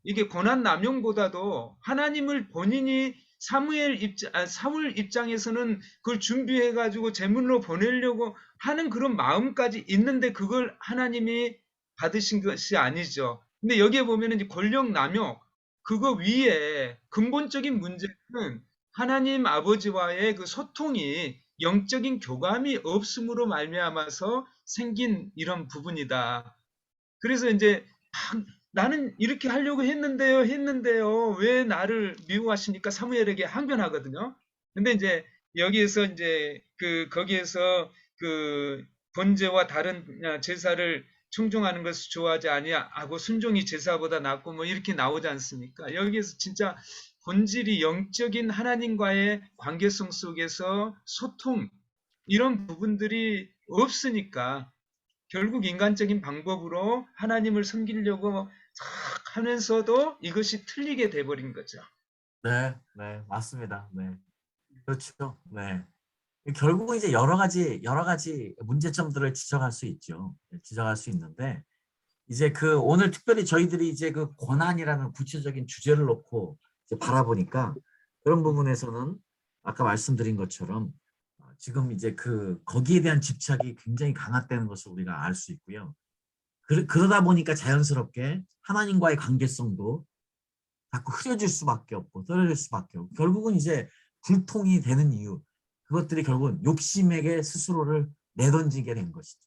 이게 권한 남용보다도 하나님을 본인이 사울 입장에서는 그걸 준비해 가지고 재물로 보내려고 하는 그런 마음까지 있는데 그걸 하나님이 받으신 것이 아니죠. 근데 여기에 보면은 이제 권력 남용 그거 위에 근본적인 문제는 하나님 아버지와의 그 소통이 영적인 교감이 없음으로 말미암아서 생긴 이런 부분이다. 그래서 이제 나는 이렇게 하려고 했는데요. 왜 나를 미워하시니까 사무엘에게 항변하거든요. 근데 이제 여기에서 이제 거기에서 번제와 다른 제사를 충종하는 것을 좋아하지 아니하고 순종이 제사보다 낫고 뭐 이렇게 나오지 않습니까? 여기에서 진짜 본질이 영적인 하나님과의 관계성 속에서 소통 이런 부분들이 없으니까 결국 인간적인 방법으로 하나님을 섬기려고 하면서도 이것이 틀리게 돼버린 거죠. 네, 네, 맞습니다. 네, 그렇죠. 네, 결국은 이제 여러 가지 문제점들을 지적할 수 있죠. 지적할 수 있는데 이제 그 오늘 특별히 저희들이 이제 그 고난이라는 구체적인 주제를 놓고 이제 바라보니까 그런 부분에서는 아까 말씀드린 것처럼 지금 이제 그 거기에 대한 집착이 굉장히 강화되는 것을 우리가 알 수 있고요. 그러다 보니까 자연스럽게 하나님과의 관계성도 자꾸 흐려질 수밖에 없고 떨어질 수밖에 없고 결국은 이제 불통이 되는 이유 그것들이 결국은 욕심에게 스스로를 내던지게 된 것이죠.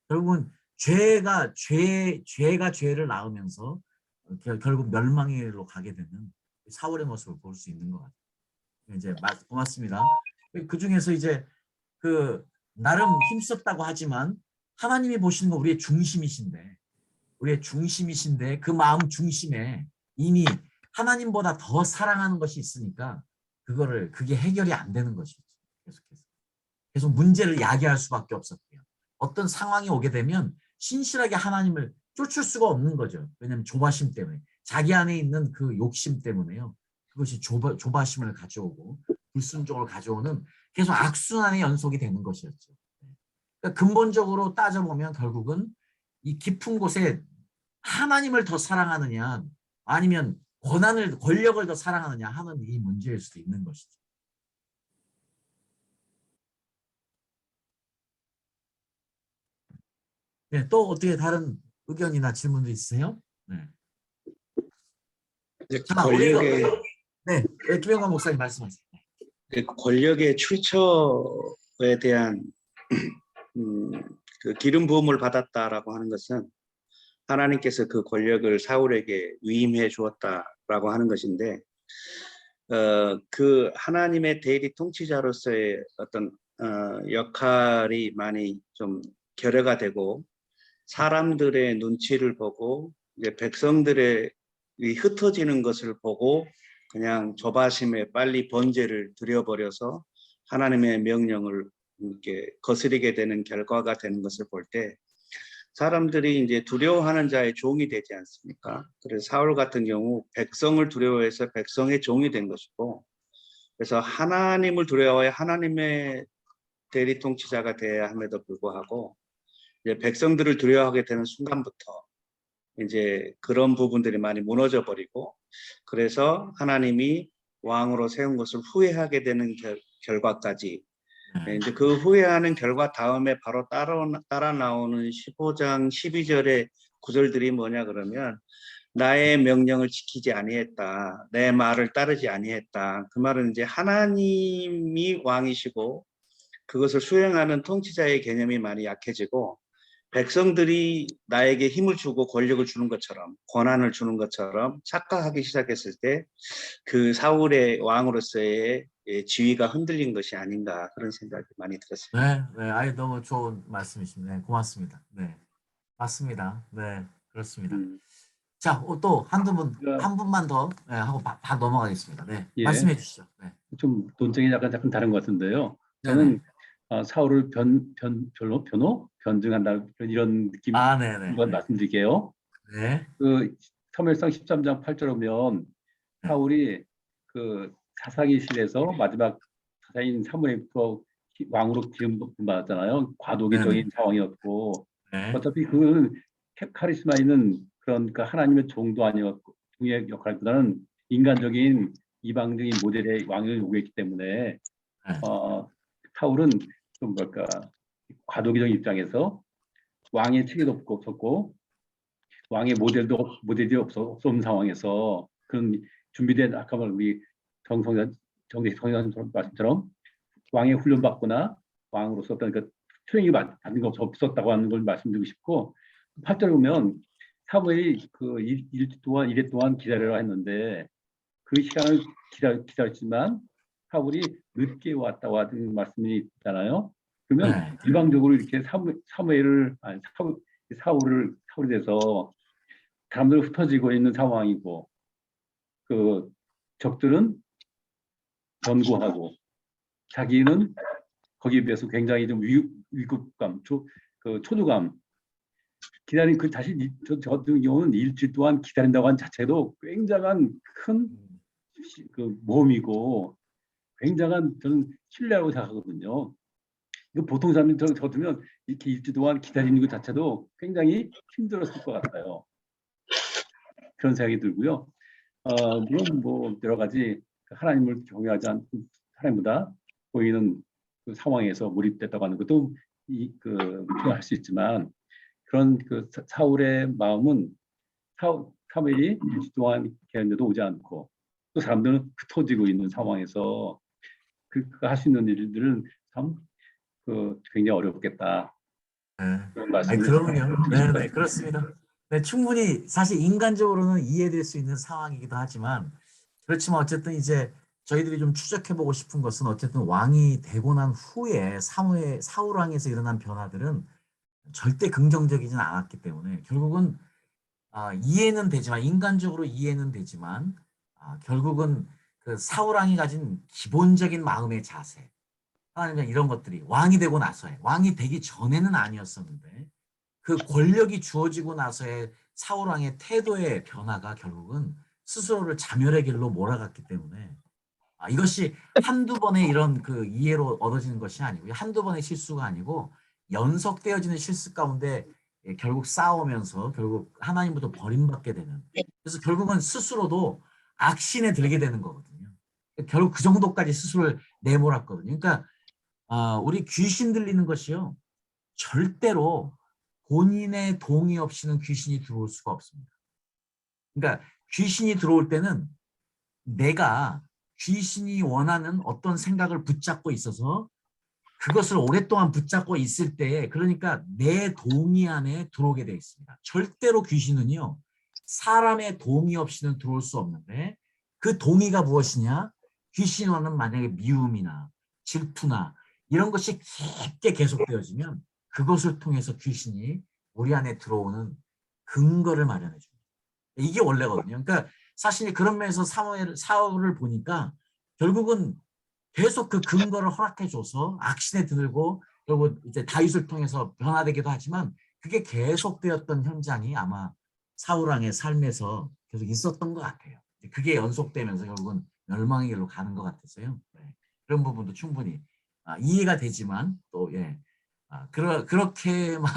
결국은 죄가 죄를 낳으면서 결국 멸망의 길로 가게 되는 사울의 모습을 볼 수 있는 것 같아요. 이제 고맙습니다. 그 중에서 이제 그 나름 힘썼다고 하지만 하나님이 보시는 건 우리의 중심이신데 그 마음 중심에 이미 하나님보다 더 사랑하는 것이 있으니까 그게 해결이 안 되는 것이죠. 계속 문제를 야기할 수밖에 없었고요. 어떤 상황이 오게 되면 신실하게 하나님을 쫓을 수가 없는 거죠. 왜냐하면 조바심 때문에 자기 안에 있는 그 욕심 때문에요. 그것이 조바심을 가져오고 불순종을 가져오는 계속 악순환의 연속이 되는 것이었죠. 그러니까 근본적으로 따져보면 결국은 이 깊은 곳에 하나님을 더 사랑하느냐 아니면 권력을 더 사랑하느냐 하는 이 문제일 수도 있는 것이죠. 네, 또 어떻게 다른 의견이나 질문도 있으세요? 네. 자, 네, 김영관 목사님 말씀하세요. 권력의 출처에 대한 그 기름 부음을 받았다라고 하는 것은 하나님께서 그 권력을 사울에게 위임해 주었다라고 하는 것인데 그 하나님의 대리 통치자로서의 어떤 역할이 많이 좀 결여가 되고 사람들의 눈치를 보고 이제 백성들의 흩어지는 것을 보고 그냥 조바심에 빨리 번제를 드려버려서 하나님의 명령을 이렇게 거스르게 되는 결과가 되는 것을 볼 때 사람들이 이제 두려워하는 자의 종이 되지 않습니까? 그래서 사울 같은 경우 백성을 두려워해서 백성의 종이 된 것이고 그래서 하나님을 두려워해 하나님의 대리 통치자가 되어야 함에도 불구하고 이제 백성들을 두려워하게 되는 순간부터 이제 그런 부분들이 많이 무너져 버리고 그래서 하나님이 왕으로 세운 것을 후회하게 되는 결과까지 이제 그 후회하는 결과 다음에 바로 따라 나오는 15장 12절의 구절들이 뭐냐 그러면 나의 명령을 지키지 아니했다. 내 말을 따르지 아니했다. 그 말은 이제 하나님이 왕이시고 그것을 수행하는 통치자의 개념이 많이 약해지고 백성들이 나에게 힘을 주고 권력을 주는 것처럼 권한을 주는 것처럼 착각하기 시작했을 때 그 사울의 왕으로서의 지위가 흔들린 것이 아닌가 그런 생각이 많이 들었습니다. 네, 아이 너무 좋은 말씀이십니다. 네, 고맙습니다. 네, 맞습니다. 네, 그렇습니다. 자, 또 한 분만 더 하고 다 넘어가겠습니다. 네, 예. 말씀해 주시죠. 네. 좀 논쟁이 약간 다른 것 같은데요. 저는 사울을 변증한다 이런 느낌 한번 말씀드릴게요. 네. 그 사무엘상 13장 8절 보면 사울이 그 사사기실에서 마지막 사사인 사무엘부터 왕으로 기름 받았잖아요. 과도기적인 상황이었고 어차피 그 카리스마 있는 그런 그 하나님의 종도 아니었고 종의 역할보다는 인간적인 이방적인 모델의 왕을 요구했기 때문에 사울은 좀 뭐랄까 과도기적 입장에서 왕의 체계도 없었고 왕의 모델이 없었던 상황에서 그런 준비된 아까 우리 정성현 말씀처럼 왕의 훈련받거나 왕으로서 어떤 그 트레이닝 받는 거 없었다고 하는 걸 말씀드리고 싶고 8절 보면 사무엘이 그 이래 동안 기다려라 했는데 그 시간을 기다렸지만 사울이 늦게 왔다고 하는 말씀이 있잖아요. 그러면 일방적으로 이렇게 사울이 돼서 사람들 흩어지고 있는 상황이고 그 적들은 견고하고 자기는 거기에 비해서 굉장히 좀 위급감, 초조감, 기다린 그 자신 저 같은 경우는 일주일 동안 기다린다고 한 자체도 굉장한 큰 그 모험이고 굉장한 저는 신뢰라고 생각하거든요. 이거 보통 사람이 저 같으면 이렇게 일주일 동안 기다리는 것 자체도 굉장히 힘들었을 것 같아요. 그런 생각이 들고요. 물론 뭐 여러 가지 하나님을 경외하지 않고 하나님보다 보이는 그 상황에서 몰입됐다고 하는 것도 표현할 수 있지만 그런 그 사울의 마음은 사무엘이 일주일 동안 기다렸는데도 오지 않고 또 사람들은 흩어지고 있는 상황에서 그가 할 수 있는 일들은 참 굉장히 어렵겠다. 그런 말씀을 그럼요. 네, 그렇습니다. 네, 충분히 사실 인간적으로는 이해될 수 있는 상황이기도 하지만 그렇지만 어쨌든 이제 저희들이 좀 추적해보고 싶은 것은 어쨌든 왕이 되고 난 후에 사울 왕에서 일어난 변화들은 절대 긍정적이진 않았기 때문에 결국은 이해는 되지만 인간적으로 이해는 되지만 결국은 그 사울 왕이 가진 기본적인 마음의 자세 하나님 이런 것들이 왕이 되고 나서의 왕이 되기 전에는 아니었었는데 그 권력이 주어지고 나서의 사울 왕의 태도의 변화가 결국은 스스로를 자멸의 길로 몰아갔기 때문에 이것이 한두 번의 이런 그 이해로 얻어지는 것이 아니고요. 한두 번의 실수가 아니고 연속되어지는 실수 가운데 결국 싸우면서 결국 하나님부터 버림받게 되는 그래서 결국은 스스로도 악신에 들게 되는 거거든요. 결국 그 정도까지 스스로를 내몰았거든요. 그러니까 우리 귀신 들리는 것이요. 절대로 본인의 동의 없이는 귀신이 들어올 수가 없습니다. 그러니까 귀신이 들어올 때는 내가 귀신이 원하는 어떤 생각을 붙잡고 있어서 그것을 오랫동안 붙잡고 있을 때에 그러니까 내 동의 안에 들어오게 되어 있습니다. 절대로 귀신은요. 사람의 동의 없이는 들어올 수 없는데 그 동의가 무엇이냐? 귀신과는 만약에 미움이나 질투나 이런 것이 깊게 계속되어지면 그것을 통해서 귀신이 우리 안에 들어오는 근거를 마련해 줍니다. 이게 원래거든요. 그러니까 사실 그런 면에서 사울을 보니까 결국은 계속 그 근거를 허락해 줘서 악신에 들고 결국 이제 다윗을 통해서 변화되기도 하지만 그게 계속되었던 현장이 아마 사울 왕의 삶에서 계속 있었던 것 같아요. 그게 연속되면서 결국은 멸망의 길로 가는 것 같아서요. 네. 그런 부분도 충분히 이해가 되지만 또 그렇게만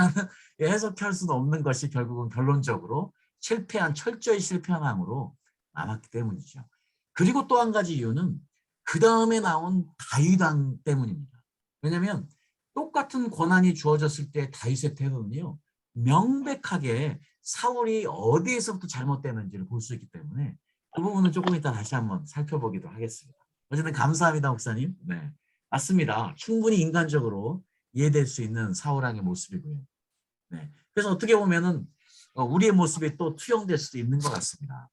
해석할 수는 없는 것이 결국은 결론적으로 철저히 실패한 왕으로 남았기 때문이죠. 그리고 또 한 가지 이유는 그 다음에 나온 다윗 왕 때문입니다. 왜냐하면 똑같은 권한이 주어졌을 때 다윗의 태도는요. 명백하게 사울이 어디에서부터 잘못되는지를 볼 수 있기 때문에 그 부분은 조금 이따 다시 한번 살펴보기도 하겠습니다. 어쨌든 감사합니다, 목사님. 네, 맞습니다. 충분히 인간적으로 이해될 수 있는 사울 왕의 모습이고요. 네, 그래서 어떻게 보면은 우리의 모습이 또 투영될 수도 있는 것 같습니다.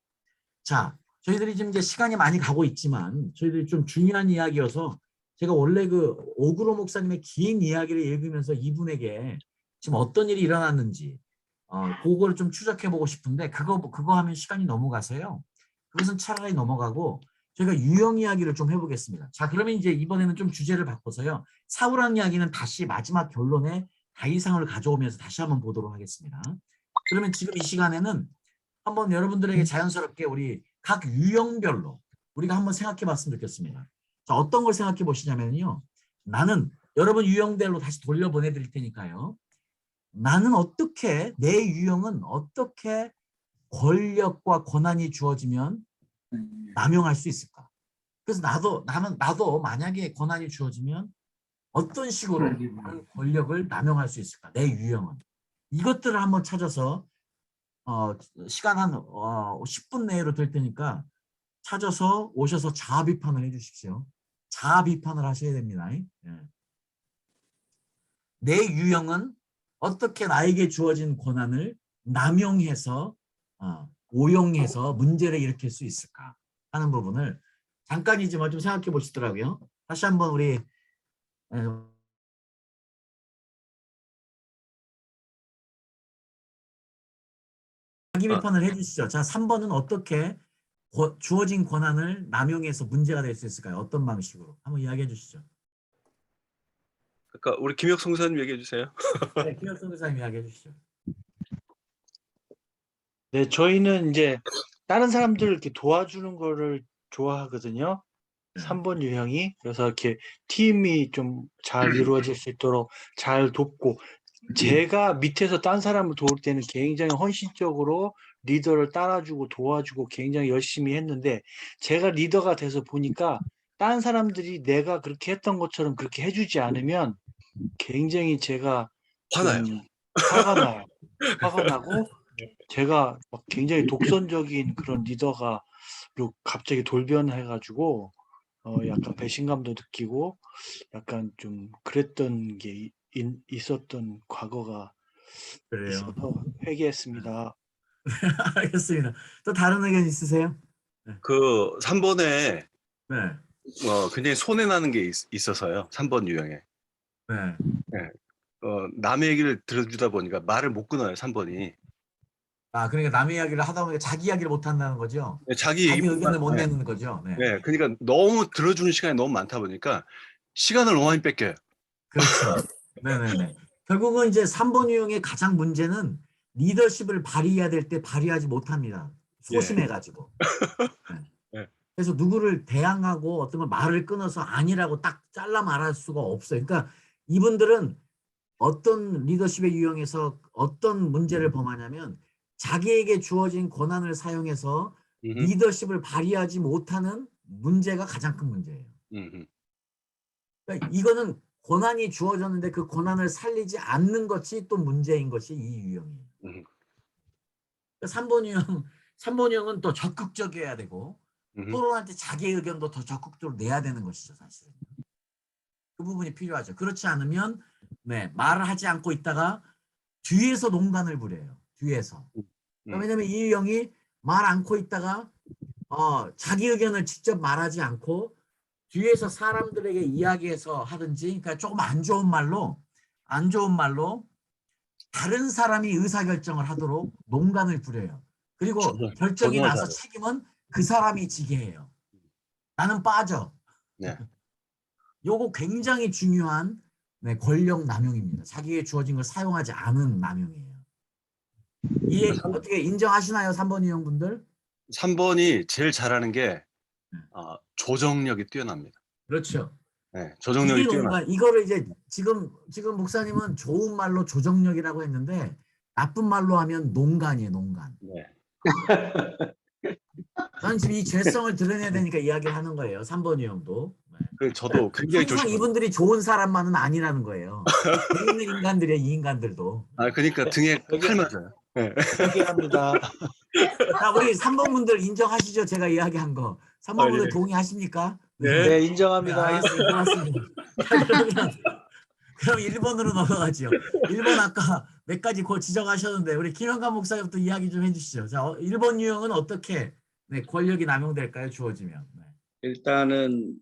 자, 저희들이 지금 이제 시간이 많이 가고 있지만 저희들이 좀 중요한 이야기여서 제가 원래 그 오그로 목사님의 긴 이야기를 읽으면서 이분에게 지금 어떤 일이 일어났는지 그거를 좀 추적해보고 싶은데 그거 하면 시간이 넘어가서요. 그것은 차라리 넘어가고 저희가 유형 이야기를 좀 해보겠습니다. 자, 그러면 이제 이번에는 좀 주제를 바꿔서요. 사울왕 이야기는 다시 마지막 결론에 다윗왕을 가져오면서 다시 한번 보도록 하겠습니다. 그러면 지금 이 시간에는 한번 여러분들에게 자연스럽게 우리 각 유형별로 우리가 한번 생각해 봤으면 좋겠습니다. 자, 어떤 걸 생각해 보시냐면요. 나는 여러분 유형별로 다시 돌려보내 드릴 테니까요. 나는 어떻게 내 유형은 어떻게 권력과 권한이 주어지면 남용할 수 있을까? 그래서 나도 만약에 권한이 주어지면 어떤 식으로 그 권력을 남용할 수 있을까? 내 유형은. 이것들을 한번 찾아서 시간 한 10분 내로 될 테니까 찾아서 오셔서 자아 비판을 해 주십시오. 자아 비판을 하셔야 됩니다. 예. 내 유형은 어떻게 나에게 주어진 권한을 남용해서 오용해서 문제를 일으킬 수 있을까 하는 부분을 잠깐이지만 좀 생각해 보시더라고요. 다시 한번 우리 자기 비판을 해주시죠. 자, 3번은 어떻게 주어진 권한을 남용해서 문제가 될 수 있을까요? 어떤 방식으로? 한번 이야기해 주시죠. 그러니까 우리 김혁성 선생님 얘기해 주세요. 네, 김혁성 교사님 이야기해 주시죠. 네, 저희는 이제 다른 사람들을 이렇게 도와주는 거를 좋아하거든요. 3번 유형이. 그래서 이렇게 팀이 좀 잘 이루어질 수 있도록 잘 돕고, 제가 밑에서 딴 사람을 도울 때는 굉장히 헌신적으로 리더를 따라주고 도와주고 굉장히 열심히 했는데, 제가 리더가 돼서 보니까 딴 사람들이 내가 그렇게 했던 것처럼 그렇게 해주지 않으면 굉장히 제가 화나요. 화가 나요. 화가 나고 제가 막 굉장히 독선적인 그런 리더가 갑자기 돌변해가지고 약간 배신감도 느끼고 약간 좀 그랬던 게 있었던 과거가 그래요. 있어서 회개했습니다. 알겠습니다. 또 다른 의견 있으세요? 그 3번에 네. 굉장히 손해 나는 게 있어서요. 3번 유형에. 네. 네. 남의 얘기를 들어주다 보니까 말을 못 끊어요. 3번이. 아, 그러니까 남의 이야기를 하다 보니까 자기 이야기를 못 한다는 거죠? 네, 자기 의견을 못 네. 내는 거죠? 네. 네, 그러니까 너무 들어주는 시간이 너무 많다 보니까 시간을 너무 많이 뺏겨요. 그렇죠. 네네네. 결국은 이제 3번 유형의 가장 문제는 리더십을 발휘해야 될 때 발휘하지 못합니다. 소심해가지고. 네. 네. 그래서 누구를 대항하고 어떤 걸 말을 끊어서 아니라고 딱 잘라 말할 수가 없어요. 그러니까 이분들은 어떤 리더십의 유형에서 어떤 문제를 범하냐면 자기에게 주어진 권한을 사용해서 리더십을 발휘하지 못하는 문제가 가장 큰 문제예요. 그러니까 이거는 권한이 주어졌는데 그 권한을 살리지 않는 것이 또 문제인 것이 이 유형이에요. 그러니까 3번 유형은 또 적극적이어야 되고 토론할 때 자기 의견도 더 적극적으로 내야 되는 것이죠, 사실은. 그 부분이 필요하죠. 그렇지 않으면 말을 하지 않고 있다가 뒤에서 농간을 부려요. 뒤에서. 왜냐면 이 유형이 말 않고 있다가 자기 의견을 직접 말하지 않고 뒤에서 사람들에게 이야기해서 하든지, 그러니까 조금 안 좋은 말로 다른 사람이 의사결정을 하도록 농간을 부려요. 그리고 결정이 나서 책임은 그 사람이 지게 해요. 나는 빠져. 네. 요거 굉장히 중요한 권력 남용입니다. 자기에게 주어진 걸 사용하지 않은 남용이에요. 이해 어떻게 인정하시나요, 3번 유형분들? 3번이 제일 잘하는 게 조정력이 뛰어납니다. 그렇죠. 네, 조정력이 뛰어납니다. 이거를 이제 지금 목사님은 좋은 말로 조정력이라고 했는데 나쁜 말로 하면 농간이에요, 농간. 네. 난 지금 이 죄성을 드러내야 되니까 이야기를 하는 거예요, 3번 유형도. 저도 굉장히 항상 이분들이 좋은 사람만은 아니라는 거예요. 있는 인간들이에요, 이 인간들도. 그러니까 등에 칼 맞아요. 네. 회개합니다. 자, 우리 3번 분들 인정하시죠? 제가 이야기한 거. 3번 분들 동의하십니까? 네, 인정합니다. 알겠습니다. 고맙습니다. 그럼 1번으로 넘어가죠. 1번 아까 몇 가지 지적하셨는데 우리 김영관 목사님부터 이야기 좀 해주시죠. 자, 1번 유형은 어떻게 권력이 남용될까요? 주어지면. 일단은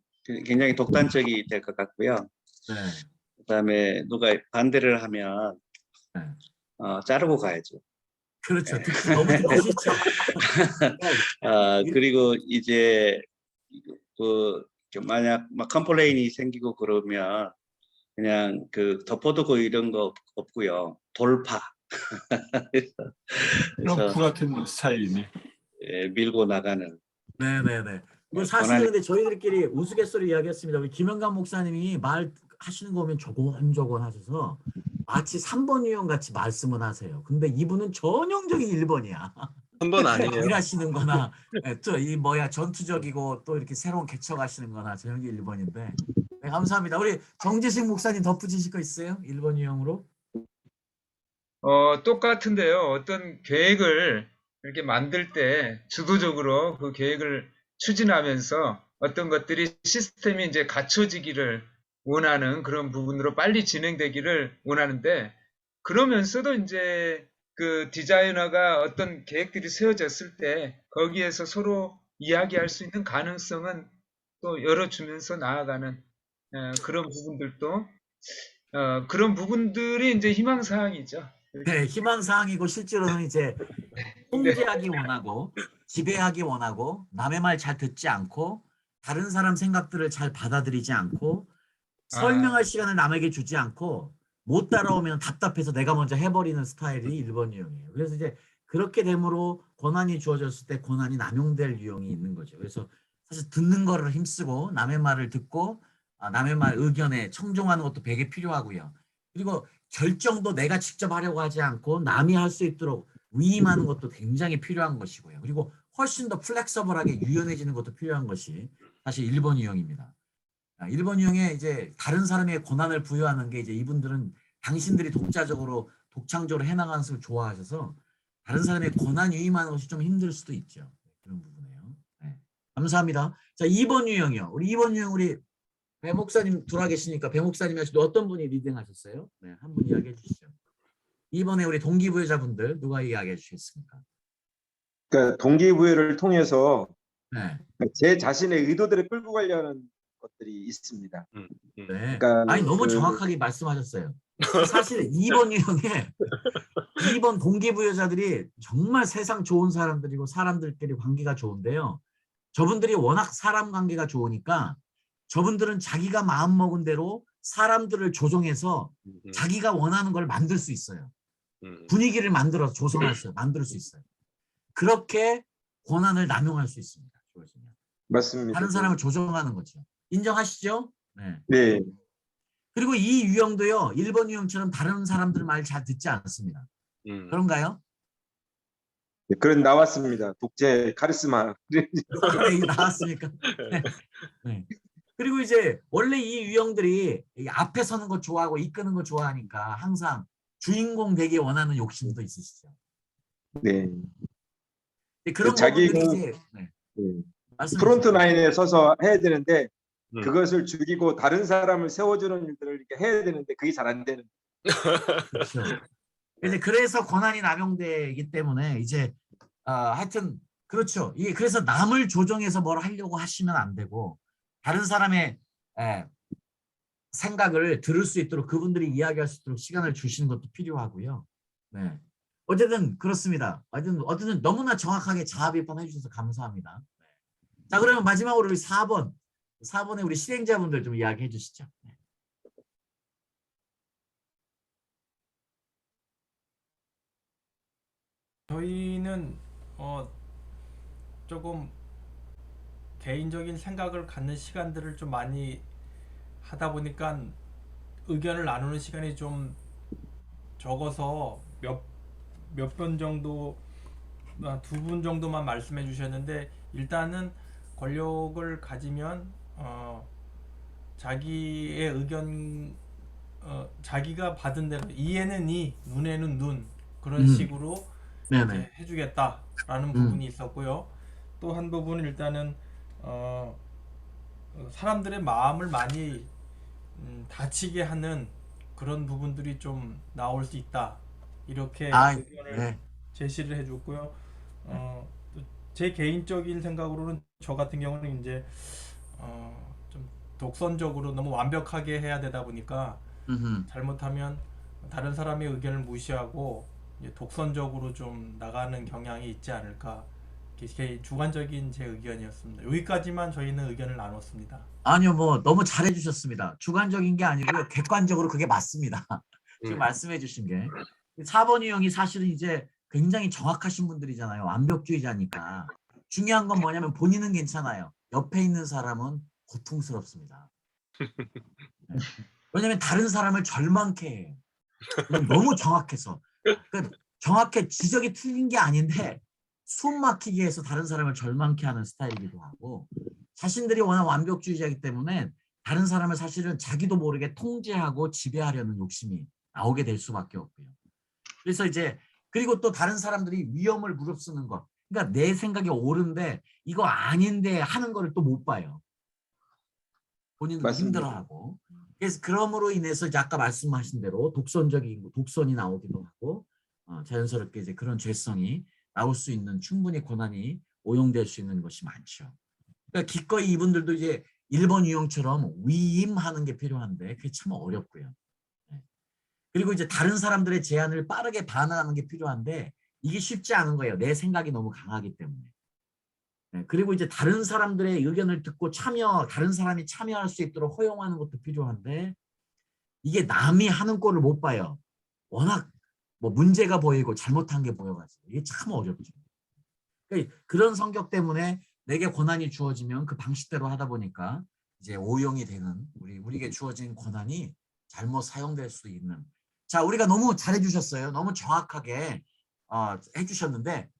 굉장히 독단적이 될 것 같고요. 그다음에 누가 반대를 하면 자르고 가야죠. 그렇죠. 너무 듣기 싫죠. 그리고 이제 만약 막 컴플레인이 생기고 그러면 그냥 덮어두고 이런 거 없고요. 돌파. 트럼프 같은 스타일이네. 밀고 나가는. 네네네. 사실은 근데 저희들끼리 우스갯소리 이야기했습니다. 우리 김영관 목사님이 말 하시는 거 보면 조곤조곤 하셔서 마치 3번 유형 같이 말씀을 하세요. 근데 이분은 전형적인 1번이야. 3번 아니에요. 일하시는 거나 또 전투적이고 또 이렇게 새로운 개척하시는 거나 전형적인 1번인데. 네, 감사합니다. 우리 정재식 목사님 덧붙이실 거 있어요? 1번 유형으로? 똑같은데요. 어떤 계획을 이렇게 만들 때 주도적으로 그 계획을 추진하면서 어떤 것들이 시스템이 이제 갖춰지기를 원하는 그런 부분으로 빨리 진행되기를 원하는데, 그러면서도 이제 그 디자이너가 어떤 계획들이 세워졌을 때 거기에서 서로 이야기할 수 있는 가능성은 또 열어주면서 나아가는 그런 부분들도 그런 부분들이 이제 희망사항이죠. 네, 희망사항이고 실제로는 이제 통제하기 원하고 지배하기 원하고 남의 말 잘 듣지 않고 다른 사람 생각들을 잘 받아들이지 않고 설명할 시간을 남에게 주지 않고 못 따라오면 답답해서 내가 먼저 해버리는 스타일이 1번 유형이에요. 그래서 이제 그렇게 됨으로 권한이 주어졌을 때 권한이 남용될 유형이 있는 거죠. 그래서 사실 듣는 거를 힘쓰고 남의 말을 듣고 남의 말 의견에 청종하는 것도 되게 필요하고요. 그리고 결정도 내가 직접 하려고 하지 않고 남이 할 수 있도록 위임하는 것도 굉장히 필요한 것이고요. 그리고 훨씬 더 플렉서블하게 유연해지는 것도 필요한 것이 사실 1번 유형입니다. 1번 유형에 이제 다른 사람의 권한을 부여하는 게 이제 이분들은 당신들이 독자적으로 독창적으로 해나가는 것을 좋아하셔서 다른 사람의 권한 위임하는 것이 좀 힘들 수도 있죠. 그런 부분이에요. 네. 감사합니다. 자, 2번 유형이요. 우리 2번 유형 우리 배 목사님 돌아 계시니까 배 목사님이 하시도 어떤 분이 리딩하셨어요? 네, 한 분 이야기해 주시죠. 2번에 우리 동기부여자분들 누가 이야기해 주시겠습니까? 그러니까 동기부여를 통해서 네. 제 자신의 의도대로 끌고 가려는 것들이 있습니다. 네. 그러니까 아니 너무 정확하게 말씀하셨어요. 사실 2번 유형에 2번 동기부여자들이 정말 세상 좋은 사람들이고 사람들끼리 관계가 좋은데요. 저분들이 워낙 사람 관계가 좋으니까 저분들은 자기가 마음먹은 대로 사람들을 조종해서 자기가 원하는 걸 만들 수 있어요. 분위기를 만들어서 조성할 수 만들 수 있어요. 그렇게 권한을 남용할 수 있습니다. 맞습니다. 다른 사람을 조종하는 거죠. 인정하시죠? 네. 네. 그리고 이 유형도요. 1번 유형처럼 다른 사람들 말 잘 듣지 않습니다. 그런가요? 네, 그런 나왔습니다. 독재 카리스마. 이게 나왔으니까. 네. 네. 그리고 이제 원래 이 유형들이 이 앞에 서는 거 좋아하고 이끄는 거 좋아하니까 항상 주인공 되기 원하는 욕심도 있으시죠. 네. 그런 자기는 부분들이 이제 프론트 라인에 서서 해야 되는데 그것을 죽이고 다른 사람을 세워주는 일들을 이렇게 해야 되는데 그게 잘 안 되는. 그렇죠. 이제 그래서 권한이 남용되기 때문에 이제 하여튼 그렇죠. 이게 그래서 남을 조종해서 뭘 하려고 하시면 안 되고 다른 사람의 생각을 들을 수 있도록 그분들이 이야기할 수 있도록 시간을 주시는 것도 필요하고요. 네. 어쨌든 그렇습니다. 어쨌든 너무나 정확하게 자아비판해 주셔서 감사합니다. 네. 자, 그러면 마지막으로 우리 4번에 우리 실행자분들 좀 이야기해 주시죠. 네. 저희는 조금 개인적인 생각을 갖는 시간들을 좀 많이 하다 보니까 의견을 나누는 시간이 좀 적어서 몇 번 정도, 2분 정도만 말씀해 주셨는데 일단은 권력을 가지면 자기의 의견, 자기가 받은 대로 이에는 이, 눈에는 눈 그런 식으로 이제 해주겠다라는 부분이 있었고요. 또 한 부분은 일단은 사람들의 마음을 많이 다치게 하는 그런 부분들이 좀 나올 수 있다. 이렇게 의견을 제시를 해줬고요. 제 개인적인 생각으로는 저 같은 경우는 이제 좀 독선적으로 너무 완벽하게 해야 되다 보니까 잘못하면 다른 사람의 의견을 무시하고 이제 독선적으로 좀 나가는 경향이 있지 않을까. 제 주관적인 제 의견이었습니다. 여기까지만 저희는 의견을 나눴습니다. 아니요, 뭐 너무 잘해 주셨습니다. 주관적인 게 아니고요. 객관적으로 그게 맞습니다. 지금 말씀해 주신 게. 4번 유형이 사실은 이제 굉장히 정확하신 분들이잖아요. 완벽주의자니까. 중요한 건 뭐냐면 본인은 괜찮아요. 옆에 있는 사람은 고통스럽습니다. 네. 왜냐면 다른 사람을 절망케 해요. 너무 정확해서. 그러니까 정확해 지적이 틀린 게 아닌데 숨 막히게 해서 다른 사람을 절망케 하는 스타일이기도 하고 자신들이 워낙 완벽주의자이기 때문에 다른 사람을 사실은 자기도 모르게 통제하고 지배하려는 욕심이 나오게 될 수밖에 없고요. 그래서 이제 그리고 또 다른 사람들이 위험을 무릅쓰는 것. 그러니까 내 생각이 옳은데 이거 아닌데 하는 거를 또 못 봐요. 본인도 힘들어하고. 그래서 그럼으로 인해서 이제 아까 말씀하신 대로 독선이 나오기도 하고 자연스럽게 이제 그런 죄성이 나올 수 있는 충분히 권한이 오용될 수 있는 것이 많죠. 그러니까 기꺼이 이분들도 이제 1번 유형처럼 위임하는 게 필요한데 그게 참 어렵고요. 그리고 이제 다른 사람들의 제안을 빠르게 반응하는 게 필요한데 이게 쉽지 않은 거예요. 내 생각이 너무 강하기 때문에. 네, 그리고 이제 다른 사람들의 의견을 듣고 다른 사람이 참여할 수 있도록 허용하는 것도 필요한데 이게 남이 하는 꼴을 못 봐요. 워낙 뭐 문제가 보이고 잘못한 게 보여가지고 이게 참 어렵죠. 그러니까 그런 성격 때문에 내게 권한이 주어지면 그 방식대로 하다 보니까 이제 오용이 되는 우리에게 주어진 권한이 잘못 사용될 수 있는. 자, 우리가 너무 잘해주셨어요. 너무 정확하게 해주셨는데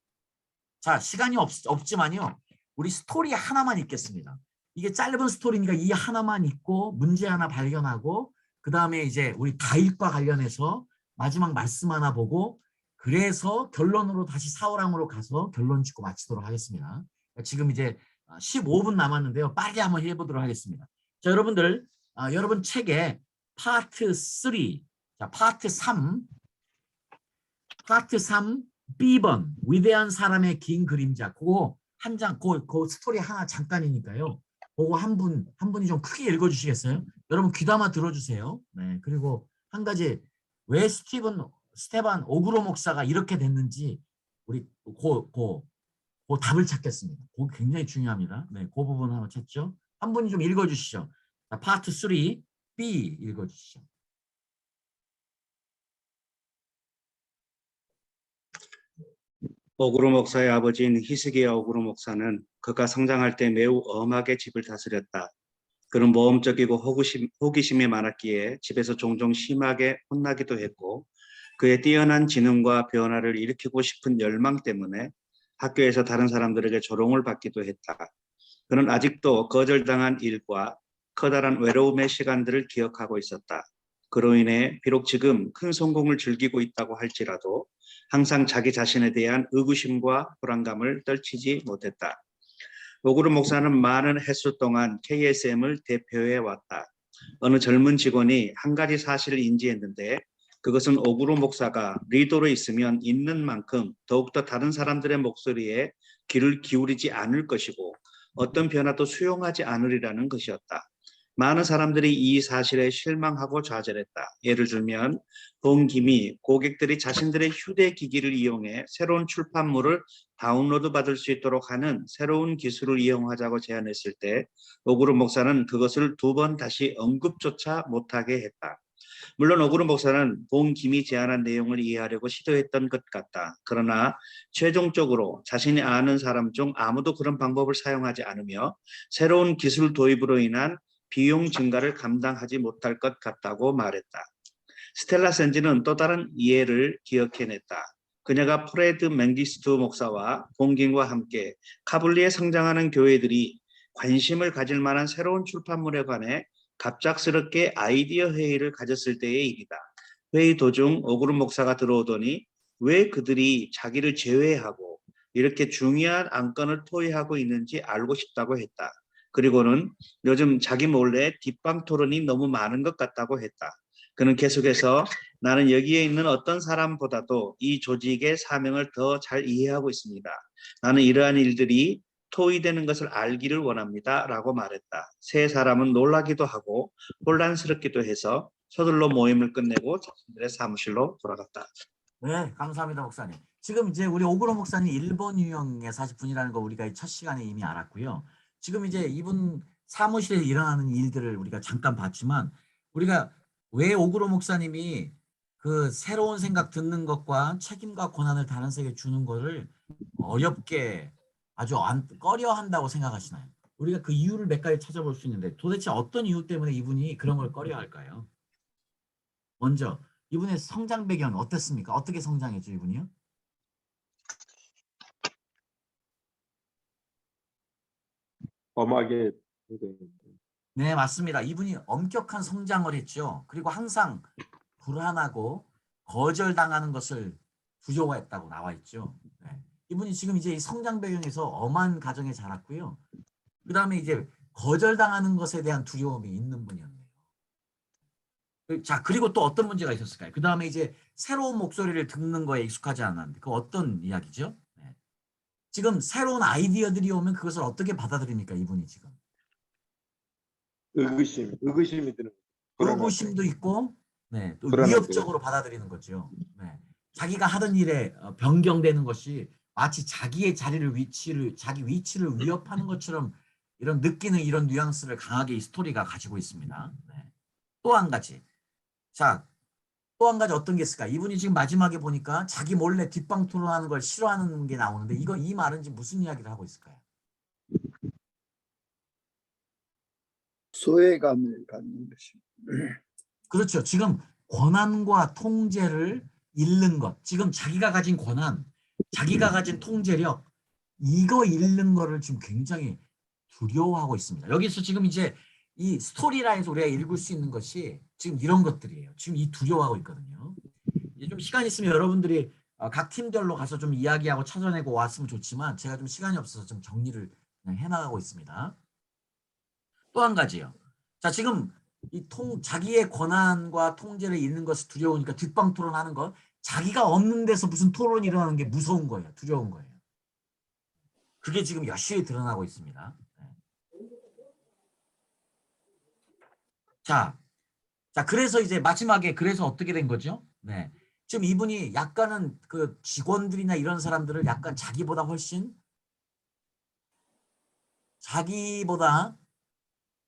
자, 시간이 없지만요. 우리 스토리 하나만 읽겠습니다. 이게 짧은 스토리니까 이 하나만 읽고 문제 하나 발견하고 그 다음에 이제 우리 다윗과 관련해서 마지막 말씀 하나 보고 그래서 결론으로 다시 사울왕으로 가서 결론 짓고 마치도록 하겠습니다. 지금 이제 15분 남았는데요. 빠르게 한번 해보도록 하겠습니다. 자, 여러분들 여러분 책에 파트 3, 자, 파트 3 B번 위대한 사람의 긴 그림자 그거 한 장, 그 스토리 하나 잠깐이니까요. 그거 한 분이 좀 크게 읽어주시겠어요? 여러분 귀담아 들어주세요. 네, 그리고 한 가지 왜 스테반 오그로 목사가 이렇게 됐는지 우리 그 답을 찾겠습니다. 그거 굉장히 중요합니다. 네, 그 부분 한번 찾죠. 한 분이 좀 읽어주시죠. 자, 파트 3 B 읽어주시죠. 오그로 목사의 아버지인 히스기야 오그로 목사는 그가 성장할 때 매우 엄하게 집을 다스렸다. 그는 모험적이고 호기심이 많았기에 집에서 종종 심하게 혼나기도 했고 그의 뛰어난 지능과 변화를 일으키고 싶은 열망 때문에 학교에서 다른 사람들에게 조롱을 받기도 했다. 그는 아직도 거절당한 일과 커다란 외로움의 시간들을 기억하고 있었다. 그로 인해 비록 지금 큰 성공을 즐기고 있다고 할지라도 항상 자기 자신에 대한 의구심과 불안감을 떨치지 못했다. 오그로 목사는 많은 횟수 동안 KSM을 대표해 왔다. 어느 젊은 직원이 한 가지 사실을 인지했는데 그것은 오그로 목사가 리더로 있으면 있는 만큼 더욱더 다른 사람들의 목소리에 귀를 기울이지 않을 것이고 어떤 변화도 수용하지 않으리라는 것이었다. 많은 사람들이 이 사실에 실망하고 좌절했다. 예를 들면 본김이 고객들이 자신들의 휴대기기를 이용해 새로운 출판물을 다운로드 받을 수 있도록 하는 새로운 기술을 이용하자고 제안했을 때 오그로 목사는 그것을 2번 다시 언급조차 못하게 했다. 물론 오그로 목사는 본김이 제안한 내용을 이해하려고 시도했던 것 같다. 그러나 최종적으로 자신이 아는 사람 중 아무도 그런 방법을 사용하지 않으며 새로운 기술 도입으로 인한 비용 증가를 감당하지 못할 것 같다고 말했다. 스텔라 센지는 또 다른 예를 기억해냈다. 그녀가 프레드 맹기스트 목사와 본김과 함께 카불리에 성장하는 교회들이 관심을 가질 만한 새로운 출판물에 관해 갑작스럽게 아이디어 회의를 가졌을 때의 일이다. 회의 도중 오그로 목사가 들어오더니 왜 그들이 자기를 제외하고 이렇게 중요한 안건을 토의하고 있는지 알고 싶다고 했다. 그리고는 요즘 자기 몰래 뒷방 토론이 너무 많은 것 같다고 했다. 그는 계속해서 나는 여기에 있는 어떤 사람보다도 이 조직의 사명을 더 잘 이해하고 있습니다. 나는 이러한 일들이 토의되는 것을 알기를 원합니다. 라고 말했다. 세 사람은 놀라기도 하고 혼란스럽기도 해서 서둘러 모임을 끝내고 자신들의 사무실로 돌아갔다. 네, 감사합니다, 목사님. 지금 이제 우리 오그로 목사님 일본 유형의 40분이라는 거 우리가 첫 시간에 이미 알았고요. 지금 이제 이분 사무실에 일어나는 일들을 우리가 잠깐 봤지만 우리가 왜 오그로 목사님이 그 새로운 생각 듣는 것과 책임과 권한을 다른 세계에 주는 거를 어렵게 아주 꺼려 한다고 생각하시나요? 우리가 그 이유를 몇 가지 찾아볼 수 있는데 도대체 어떤 이유 때문에 이분이 그런 걸 꺼려 할까요? 먼저 이분의 성장 배경은 어땠습니까? 어떻게 성장했죠, 이분이요? 엄하게. 네, 맞습니다. 이분이 엄격한 성장을 했죠. 그리고 항상 불안하고 거절당하는 것을 두려워했다고 나와 있죠. 네. 이분이 지금 이제 이 성장 배경에서 엄한 가정에 자랐고요. 그 다음에 이제 거절당하는 것에 대한 두려움이 있는 분이었네요. 자, 그리고 또 어떤 문제가 있었을까요? 그 다음에 이제 새로운 목소리를 듣는 거에 익숙하지 않았는데 그 어떤 이야기죠? 네. 지금 새로운 아이디어들이 오면 그것을 어떻게 받아들입니까? 이분이 지금. 의구심이 드는. 의구심도 있고, 네, 또 위협적으로 받아들이는 거죠. 네. 자기가 하던 일에 변경되는 것이 마치 자기의 자기 위치를 위협하는 것처럼 이런 느끼는 이런 뉘앙스를 강하게 이 스토리가 가지고 있습니다. 네. 또 한 가지. 자, 또 한 가지 어떤 게 있을까? 이분이 지금 마지막에 보니까 자기 몰래 뒷방 토론하는 걸 싫어하는 게 나오는데 이 말은 지금 무슨 이야기를 하고 있을까요? 소외감을 갖는 것입니다. 그렇죠. 지금 권한과 통제를 잃는 것. 지금 자기가 가진 권한, 자기가 가진 통제력, 이거 잃는 거를 지금 굉장히 두려워하고 있습니다. 여기서 지금 이제 이 스토리라인에서 우리가 읽을 수 있는 것이 지금 이런 것들이에요. 지금 이 두려워하고 있거든요. 이제 좀 시간 있으면 여러분들이 각 팀별로 가서 좀 이야기하고 찾아내고 왔으면 좋지만 제가 좀 시간이 없어서 좀 정리를 그냥 해나가고 있습니다. 또 한 가지요. 자, 지금 자기의 권한과 통제를 잃는 것이 두려우니까 뒷방 토론하는 것, 자기가 없는 데서 무슨 토론이 일어나는 게 무서운 거예요. 두려운 거예요. 그게 지금 여실히 드러나고 있습니다. 자, 그래서 이제 마지막에 그래서 어떻게 된 거죠? 네. 지금 이분이 약간은 그 직원들이나 이런 사람들을 약간 자기보다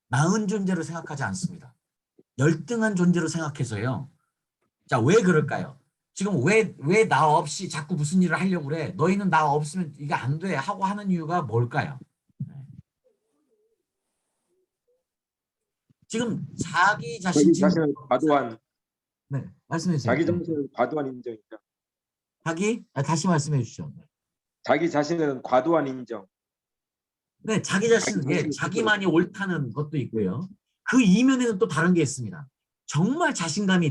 나은 존재로 생각하지 않습니다. 열등한 존재로 생각해서요. 자, 왜 그럴까요? 지금 왜 나 없이 자꾸 무슨 일을 하려고 그래? 너희는 나 없으면 이게 안 돼 하고 하는 이유가 뭘까요? 지금 자기 자신을 과도한 네, 말씀해 주세요. 자기 자신을 과도한 인정이죠. 다시 말씀해 주시죠. 자기 자신은 과도한 인정. 네, 자기 자신, 자기만이 옳다는 것도 있고요. 그 이면에는 또 다른 게 있습니다. 정말 자신감이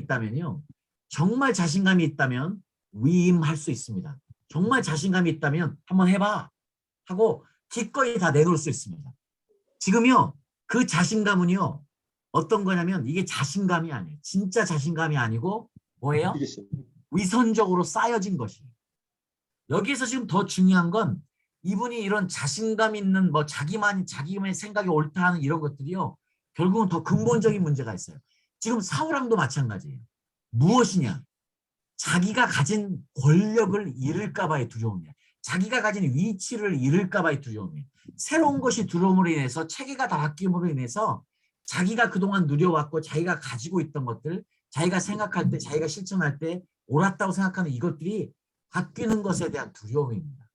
있다면 위임할 수 있습니다. 정말 자신감이 있다면 한번 해봐 하고 기꺼이 다 내놓을 수 있습니다. 지금요, 그 자신감은요, 어떤 거냐면 이게 자신감이 아니에요. 진짜 자신감이 아니고 뭐예요? 위선적으로 쌓여진 것이에요. 여기에서 지금 더 중요한 건 이분이 이런 자신감 있는 자기만의 생각이 옳다 하는 이런 것들이요. 결국은 더 근본적인 문제가 있어요. 지금 사울왕도 마찬가지예요. 무엇이냐? 자기가 가진 권력을 잃을까 봐의 두려움이에요. 자기가 가진 위치를 잃을까 봐의 두려움이에요. 새로운 것이 들어옴으로 인해서 체계가 다 바뀜으로 인해서 자기가 그동안 누려왔고 자기가 가지고 있던 것들, 자기가 생각할 때, 자기가 실천할 때 옳았다고 생각하는 이것들이 바뀌는 것에 대한 두려움입니다.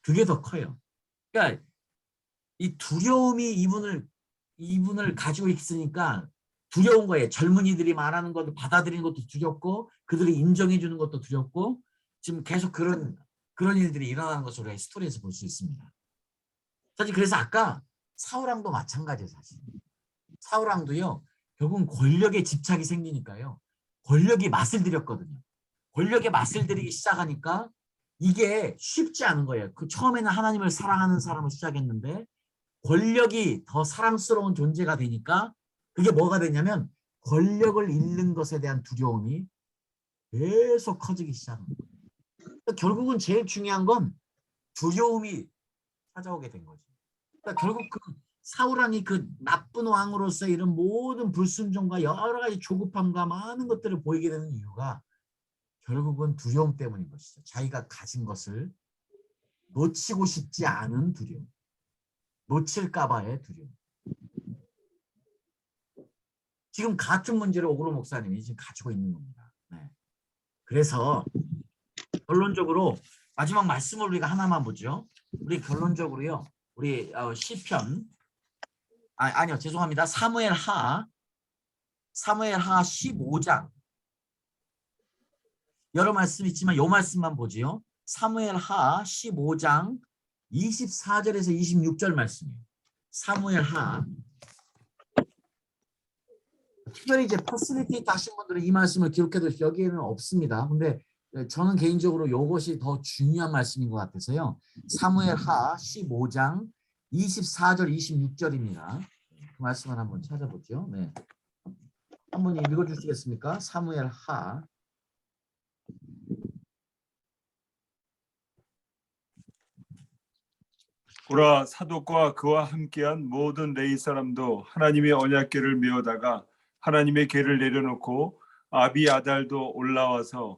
그게 더 커요. 그러니까 이 두려움이 이분을 가지고 있으니까 두려운 거예요. 젊은이들이 말하는 것을 받아들이는 것도 두렵고 그들이 인정해 주는 것도 두렵고 지금 계속 그런 일들이 일어나는 것을 우리가 스토리에서 볼 수 있습니다. 사실 그래서 아까 사울왕도 마찬가지예요. 사실 사울왕도요. 결국은 권력에 집착이 생기니까요. 권력이 맛을 들였거든요. 권력에 맛을 들이기 시작하니까 이게 쉽지 않은 거예요. 그 처음에는 하나님을 사랑하는 사람을 시작했는데 권력이 더 사랑스러운 존재가 되니까 그게 뭐가 되냐면 권력을 잃는 것에 대한 두려움이 계속 커지기 시작합니다. 그러니까 결국은 제일 중요한 건 두려움이 찾아오게 된 거죠. 그러니까 결국 그 사울왕이 그 나쁜 왕으로서 이런 모든 불순종과 여러 가지 조급함과 많은 것들을 보이게 되는 이유가 결국은 두려움 때문인 것이죠. 자기가 가진 것을 놓치고 싶지 않은 두려움. 놓칠까 봐의 두려움. 지금 같은 문제를 오그로 목사님이 지금 가지고 있는 겁니다. 네. 그래서 결론적으로 마지막 말씀을 우리가 하나만 보죠. 우리 결론적으로요. 우리 시편 아니요. 죄송합니다. 사무엘하 15장 여러 말씀이 있지만 이 말씀만 보지요. 사무엘하 15장 24절에서 26절 말씀이에요. 사무엘하 특별히 이제 퍼실리티 하신 분들은 이 말씀을 기록해도 여기에는 없습니다. 근데 저는 개인적으로 이것이 더 중요한 말씀인 것 같아서요. 사무엘하 15장 24절 26절입니다. 그 말씀을 한번 찾아보죠. 네. 한번 읽어주시겠습니까? 사무엘하 보라, 사독과 그와 함께한 모든 레위 사람도 하나님의 언약궤를 메어다가 하나님의 궤를 내려놓고 아비아달도 올라와서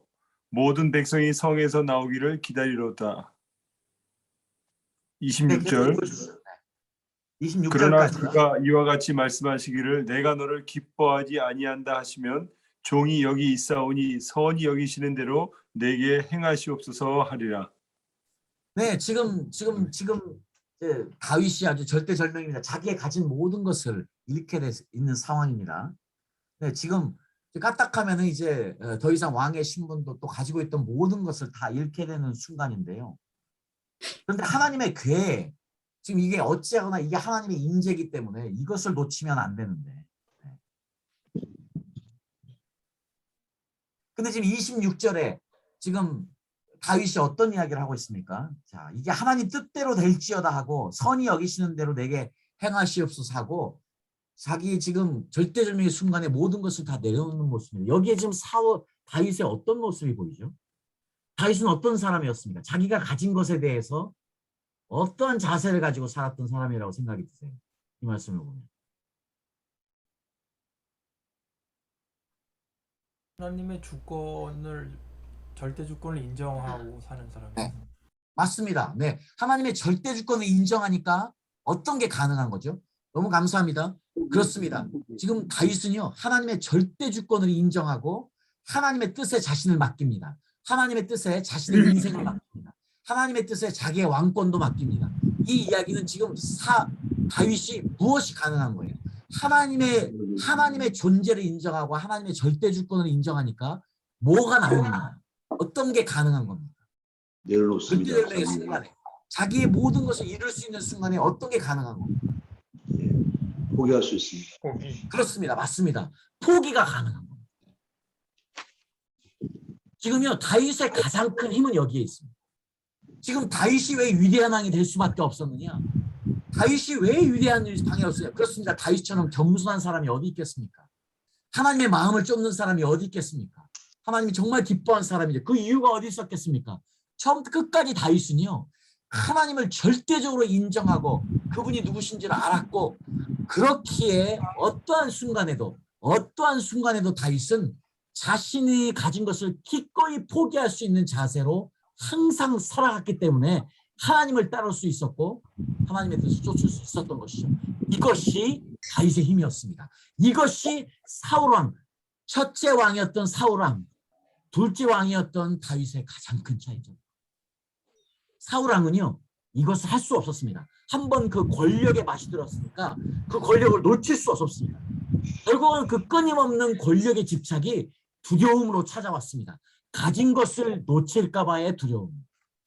모든 백성이 성에서 나오기를 기다리로다. 26절. 26절까지. 그러나 그가 이와 같이 말씀하시기를 내가 너를 기뻐하지 아니한다 하시면 종이 여기 있사오니 선히 여기시는 대로 내게 행하시옵소서 하리라. 네, 지금 다윗이 아주 절대절명입니다. 자기의 가진 모든 것을 잃게 있는 상황입니다. 네, 지금 까딱하면은 이제 더 이상 왕의 신분도 또 가지고 있던 모든 것을 다 잃게 되는 순간인데요. 그런데 하나님의 계획, 지금 이게 어찌하거나 이게 하나님의 인재이기 때문에 이것을 놓치면 안 되는데. 근데 지금 26절에 지금 다윗이 어떤 이야기를 하고 있습니까? 자, 이게 하나님 뜻대로 될지어다 하고 선히 여기시는 대로 내게 행하시옵소서 하고 자기 지금 절대절명의 순간에 모든 것을 다 내려놓는 모습입니다. 여기에 지금 다윗의 어떤 모습이 보이죠? 다윗은 어떤 사람이었습니까? 자기가 가진 것에 대해서 어떠한 자세를 가지고 살았던 사람이라고 생각이 드세요? 이 말씀을 보면. 하나님의 주권을 절대 주권을 인정하고 사는 사람이에요. 네, 맞습니다. 네, 하나님의 절대 주권을 인정하니까 어떤 게 가능한 거죠? 너무 감사합니다. 그렇습니다. 지금 다윗은요 하나님의 절대 주권을 인정하고 하나님의 뜻에 자신을 맡깁니다. 하나님의 뜻에 자신의 인생을 맡깁니다. 하나님의 뜻에 자기의 왕권도 맡깁니다. 이 이야기는 지금 다윗이 무엇이 가능한 거예요? 하나님의 존재를 인정하고 하나님의 절대 주권을 인정하니까 뭐가 나옵니까? 어떤 게 가능한 겁니까? 내려놓습니다. 절대절명의 순간에 자기의 모든 것을 이룰 수 있는 순간에 어떤 게 가능한 겁니까? 포기할 수 있습니다. 그렇습니다. 맞습니다. 포기가 가능한 겁니다. 지금요 다윗의 가장 큰 힘은 여기에 있습니다. 지금 다윗이 왜 위대한 왕이 될 수밖에 없었느냐? 다윗이 왜 위대한 왕이 없었냐? 그렇습니다. 다윗처럼 겸손한 사람이 어디 있겠습니까? 하나님의 마음을 쫓는 사람이 어디 있겠습니까? 하나님이 정말 기뻐한 사람이죠. 그 이유가 어디 있었겠습니까? 처음부터 끝까지 다윗은요 하나님을 절대적으로 인정하고 그분이 누구신지를 알았고 그렇기에 어떠한 순간에도 다윗은 자신이 가진 것을 기꺼이 포기할 수 있는 자세로 항상 살아갔기 때문에 하나님을 따를 수 있었고 하나님의 뜻을 쫓을 수 있었던 것이죠. 이것이 다윗의 힘이었습니다. 이것이 사울왕, 첫째 왕이었던 사울왕, 둘째 왕이었던 다윗의 가장 큰 차이죠. 사울왕은요 이것을 할 수 없었습니다. 한번 그 권력에 맛이 들었으니까 그 권력을 놓칠 수 없었습니다. 결국은 그 끊임없는 권력의 집착이 두려움으로 찾아왔습니다. 가진 것을 놓칠까 봐의 두려움.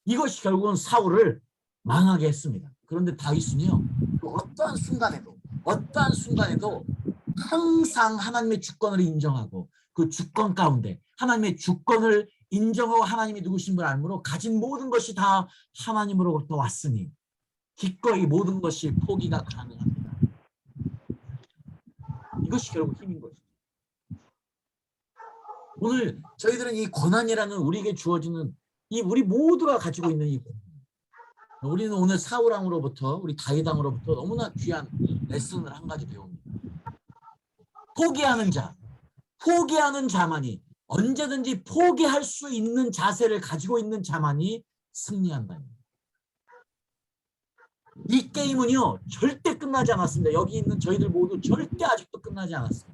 이것이 결국은 사울을 망하게 했습니다. 그런데 다윗은요 어떠한 순간에도 항상 하나님의 주권을 인정하고 그 주권 가운데 하나님의 주권을 인정하고 하나님이 누구신 걸 알므로 가진 모든 것이 다 하나님으로부터 왔으니 기꺼이 모든 것이 포기가 가능합니다. 이것이 결국 힘인 것이죠. 오늘 저희들은 이 고난이라는 우리에게 주어지는 우리 모두가 가지고 있는 이 고난. 우리는 오늘 사울왕으로부터 우리 다윗왕으로부터 너무나 귀한 레슨을 한 가지 배웁니다. 포기하는 자만이 언제든지 포기할 수 있는 자세를 가지고 있는 자만이 승리한다. 이 게임은요 절대 끝나지 않았습니다. 여기 있는 저희들 모두 절대 아직도 끝나지 않았습니다.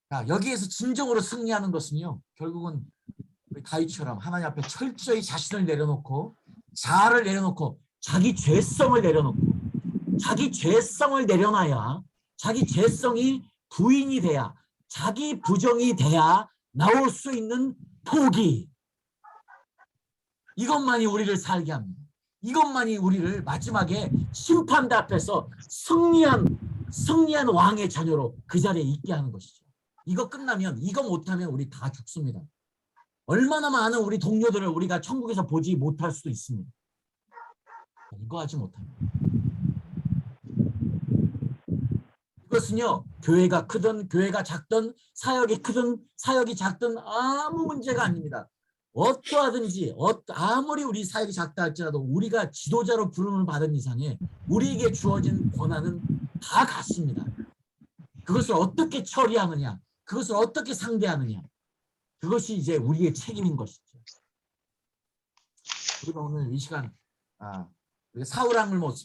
자, 여기에서 진정으로 승리하는 것은요 결국은 우리 다윗처럼 하나님 앞에 철저히 자신을 내려놓고 자아를 내려놓고 자기 죄성을 내려놔야 자기 죄성이 부인이 돼야 자기 부정이 돼야 나올 수 있는 포기. 이것만이 우리를 살게 합니다. 이것만이 우리를 마지막에 심판대 앞에서 승리한 왕의 자녀로 그 자리에 있게 하는 것이죠. 이거 끝나면 이거 못하면 우리 다 죽습니다. 얼마나 많은 우리 동료들을 우리가 천국에서 보지 못할 수도 있습니다. 이거 하지 못합니다. 이것은요 교회가 크든 교회가 작든 사역이 크든 사역이 작든 아무 문제가 아닙니다. 어떠하든지 아무리 우리 사역이 작다 할지라도 우리가 지도자로 부름을 받은 이상에 우리에게 주어진 권한은 다 같습니다. 그것을 어떻게 처리하느냐 그것을 어떻게 상대하느냐. 그것이 이제 우리의 책임인 것이죠. 우리가 오늘 이 시간 우리가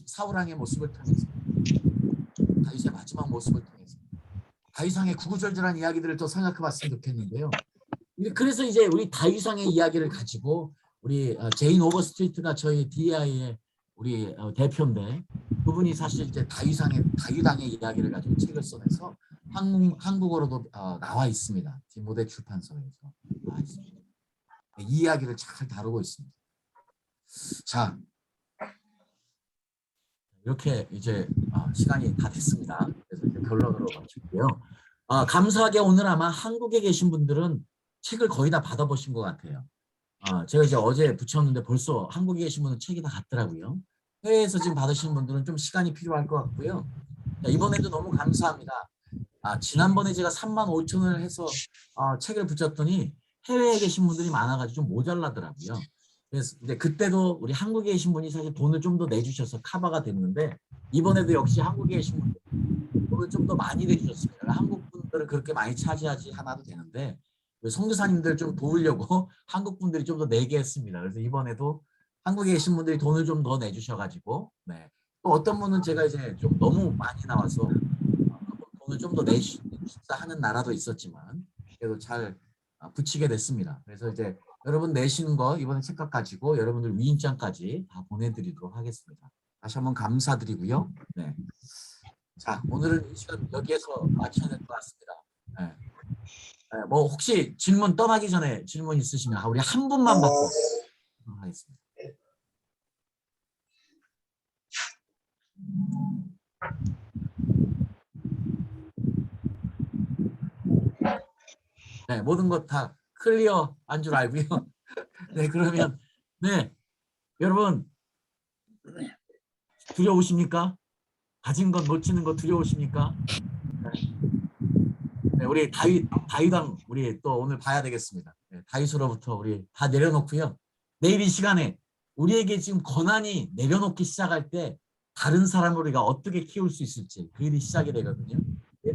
사울왕의 모습을 통해서 다윗의 마지막 모습을 통해서 다윗왕의 구구절절한 이야기들을 또 생각해봤으면 좋겠는데요. 그래서 이제 우리 다윗왕의 이야기를 가지고 우리 제인 오버스트리트가 저희 DI의 우리 대표인데 그분이 사실 이제 다윗왕의 이야기를 가지고 책을 써내서 한국어로도 나와 있습니다. 디모데 출판사에서 나와 있습니다. 이 이야기를 잘 다루고 있습니다. 자, 이렇게 이제 시간이 다 됐습니다. 그래서 이제 결론으로 마칠게요. 감사하게 오늘 아마 한국에 계신 분들은 책을 거의 다 받아보신 것 같아요. 제가 이제 어제 붙였는데 벌써 한국에 계신 분은 책이 다 갔더라고요. 해외에서 지금 받으시는 분들은 좀 시간이 필요할 것 같고요. 자, 이번에도 너무 감사합니다. 지난번에 제가 35,000원을 해서 책을 붙였더니 해외에 계신 분들이 많아가지고 좀 모자라더라고요. 그래서 이제 그때도 우리 한국에 계신 분이 사실 돈을 좀 더 내주셔서 커버가 됐는데 이번에도 역시 한국에 계신 분들 돈을 좀 더 많이 내주셨습니다. 한국 분들은 그렇게 많이 차지하지 않아도 되는데 선교사님들 좀 도우려고 한국 분들이 좀 더 내게 했습니다. 그래서 이번에도 한국에 계신 분들이 돈을 좀 더 내주셔가지고 네. 또 어떤 분은 제가 이제 좀 너무 많이 나와서 돈을 좀 더 내주십사 하는 나라도 있었지만 그래도 잘 붙이게 됐습니다. 그래서 이제 여러분 내시는 거 이번에 책값 가지고 여러분들 위임장까지 다 보내드리도록 하겠습니다. 다시 한번 감사드리고요. 네. 자, 오늘은 이 시간 여기에서 마쳐야 될 것 같습니다. 네. 네, 뭐 혹시 질문 떠나기 전에 질문 있으시면 우리 한 분만 받고 하겠습니다. 네, 모든 것 다 클리어한 줄 알고요. 네, 그러면 네, 여러분 두려우십니까? 가진 것 놓치는 거 두려우십니까? 네, 우리 다윗왕 우리 또 오늘 봐야 되겠습니다. 네, 다윗으로부터 우리 다 내려놓고요. 내일 이 시간에 우리에게 지금 고난이 내려놓기 시작할 때 다른 사람을 우리가 어떻게 키울 수 있을지 그 일이 시작이 되거든요.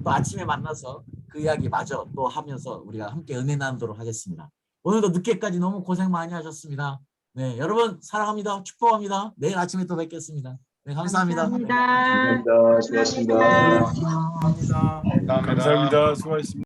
또 아침에 만나서 그 이야기 마저 또 하면서 우리가 함께 은혜 나누도록 하겠습니다. 오늘도 늦게까지 너무 고생 많이 하셨습니다. 네, 여러분 사랑합니다. 축복합니다. 내일 아침에 또 뵙겠습니다. 네, 감사합니다. 감사합니다. 수고하셨습니다. 감사합니다. 감사합니다. 수고하셨습니다.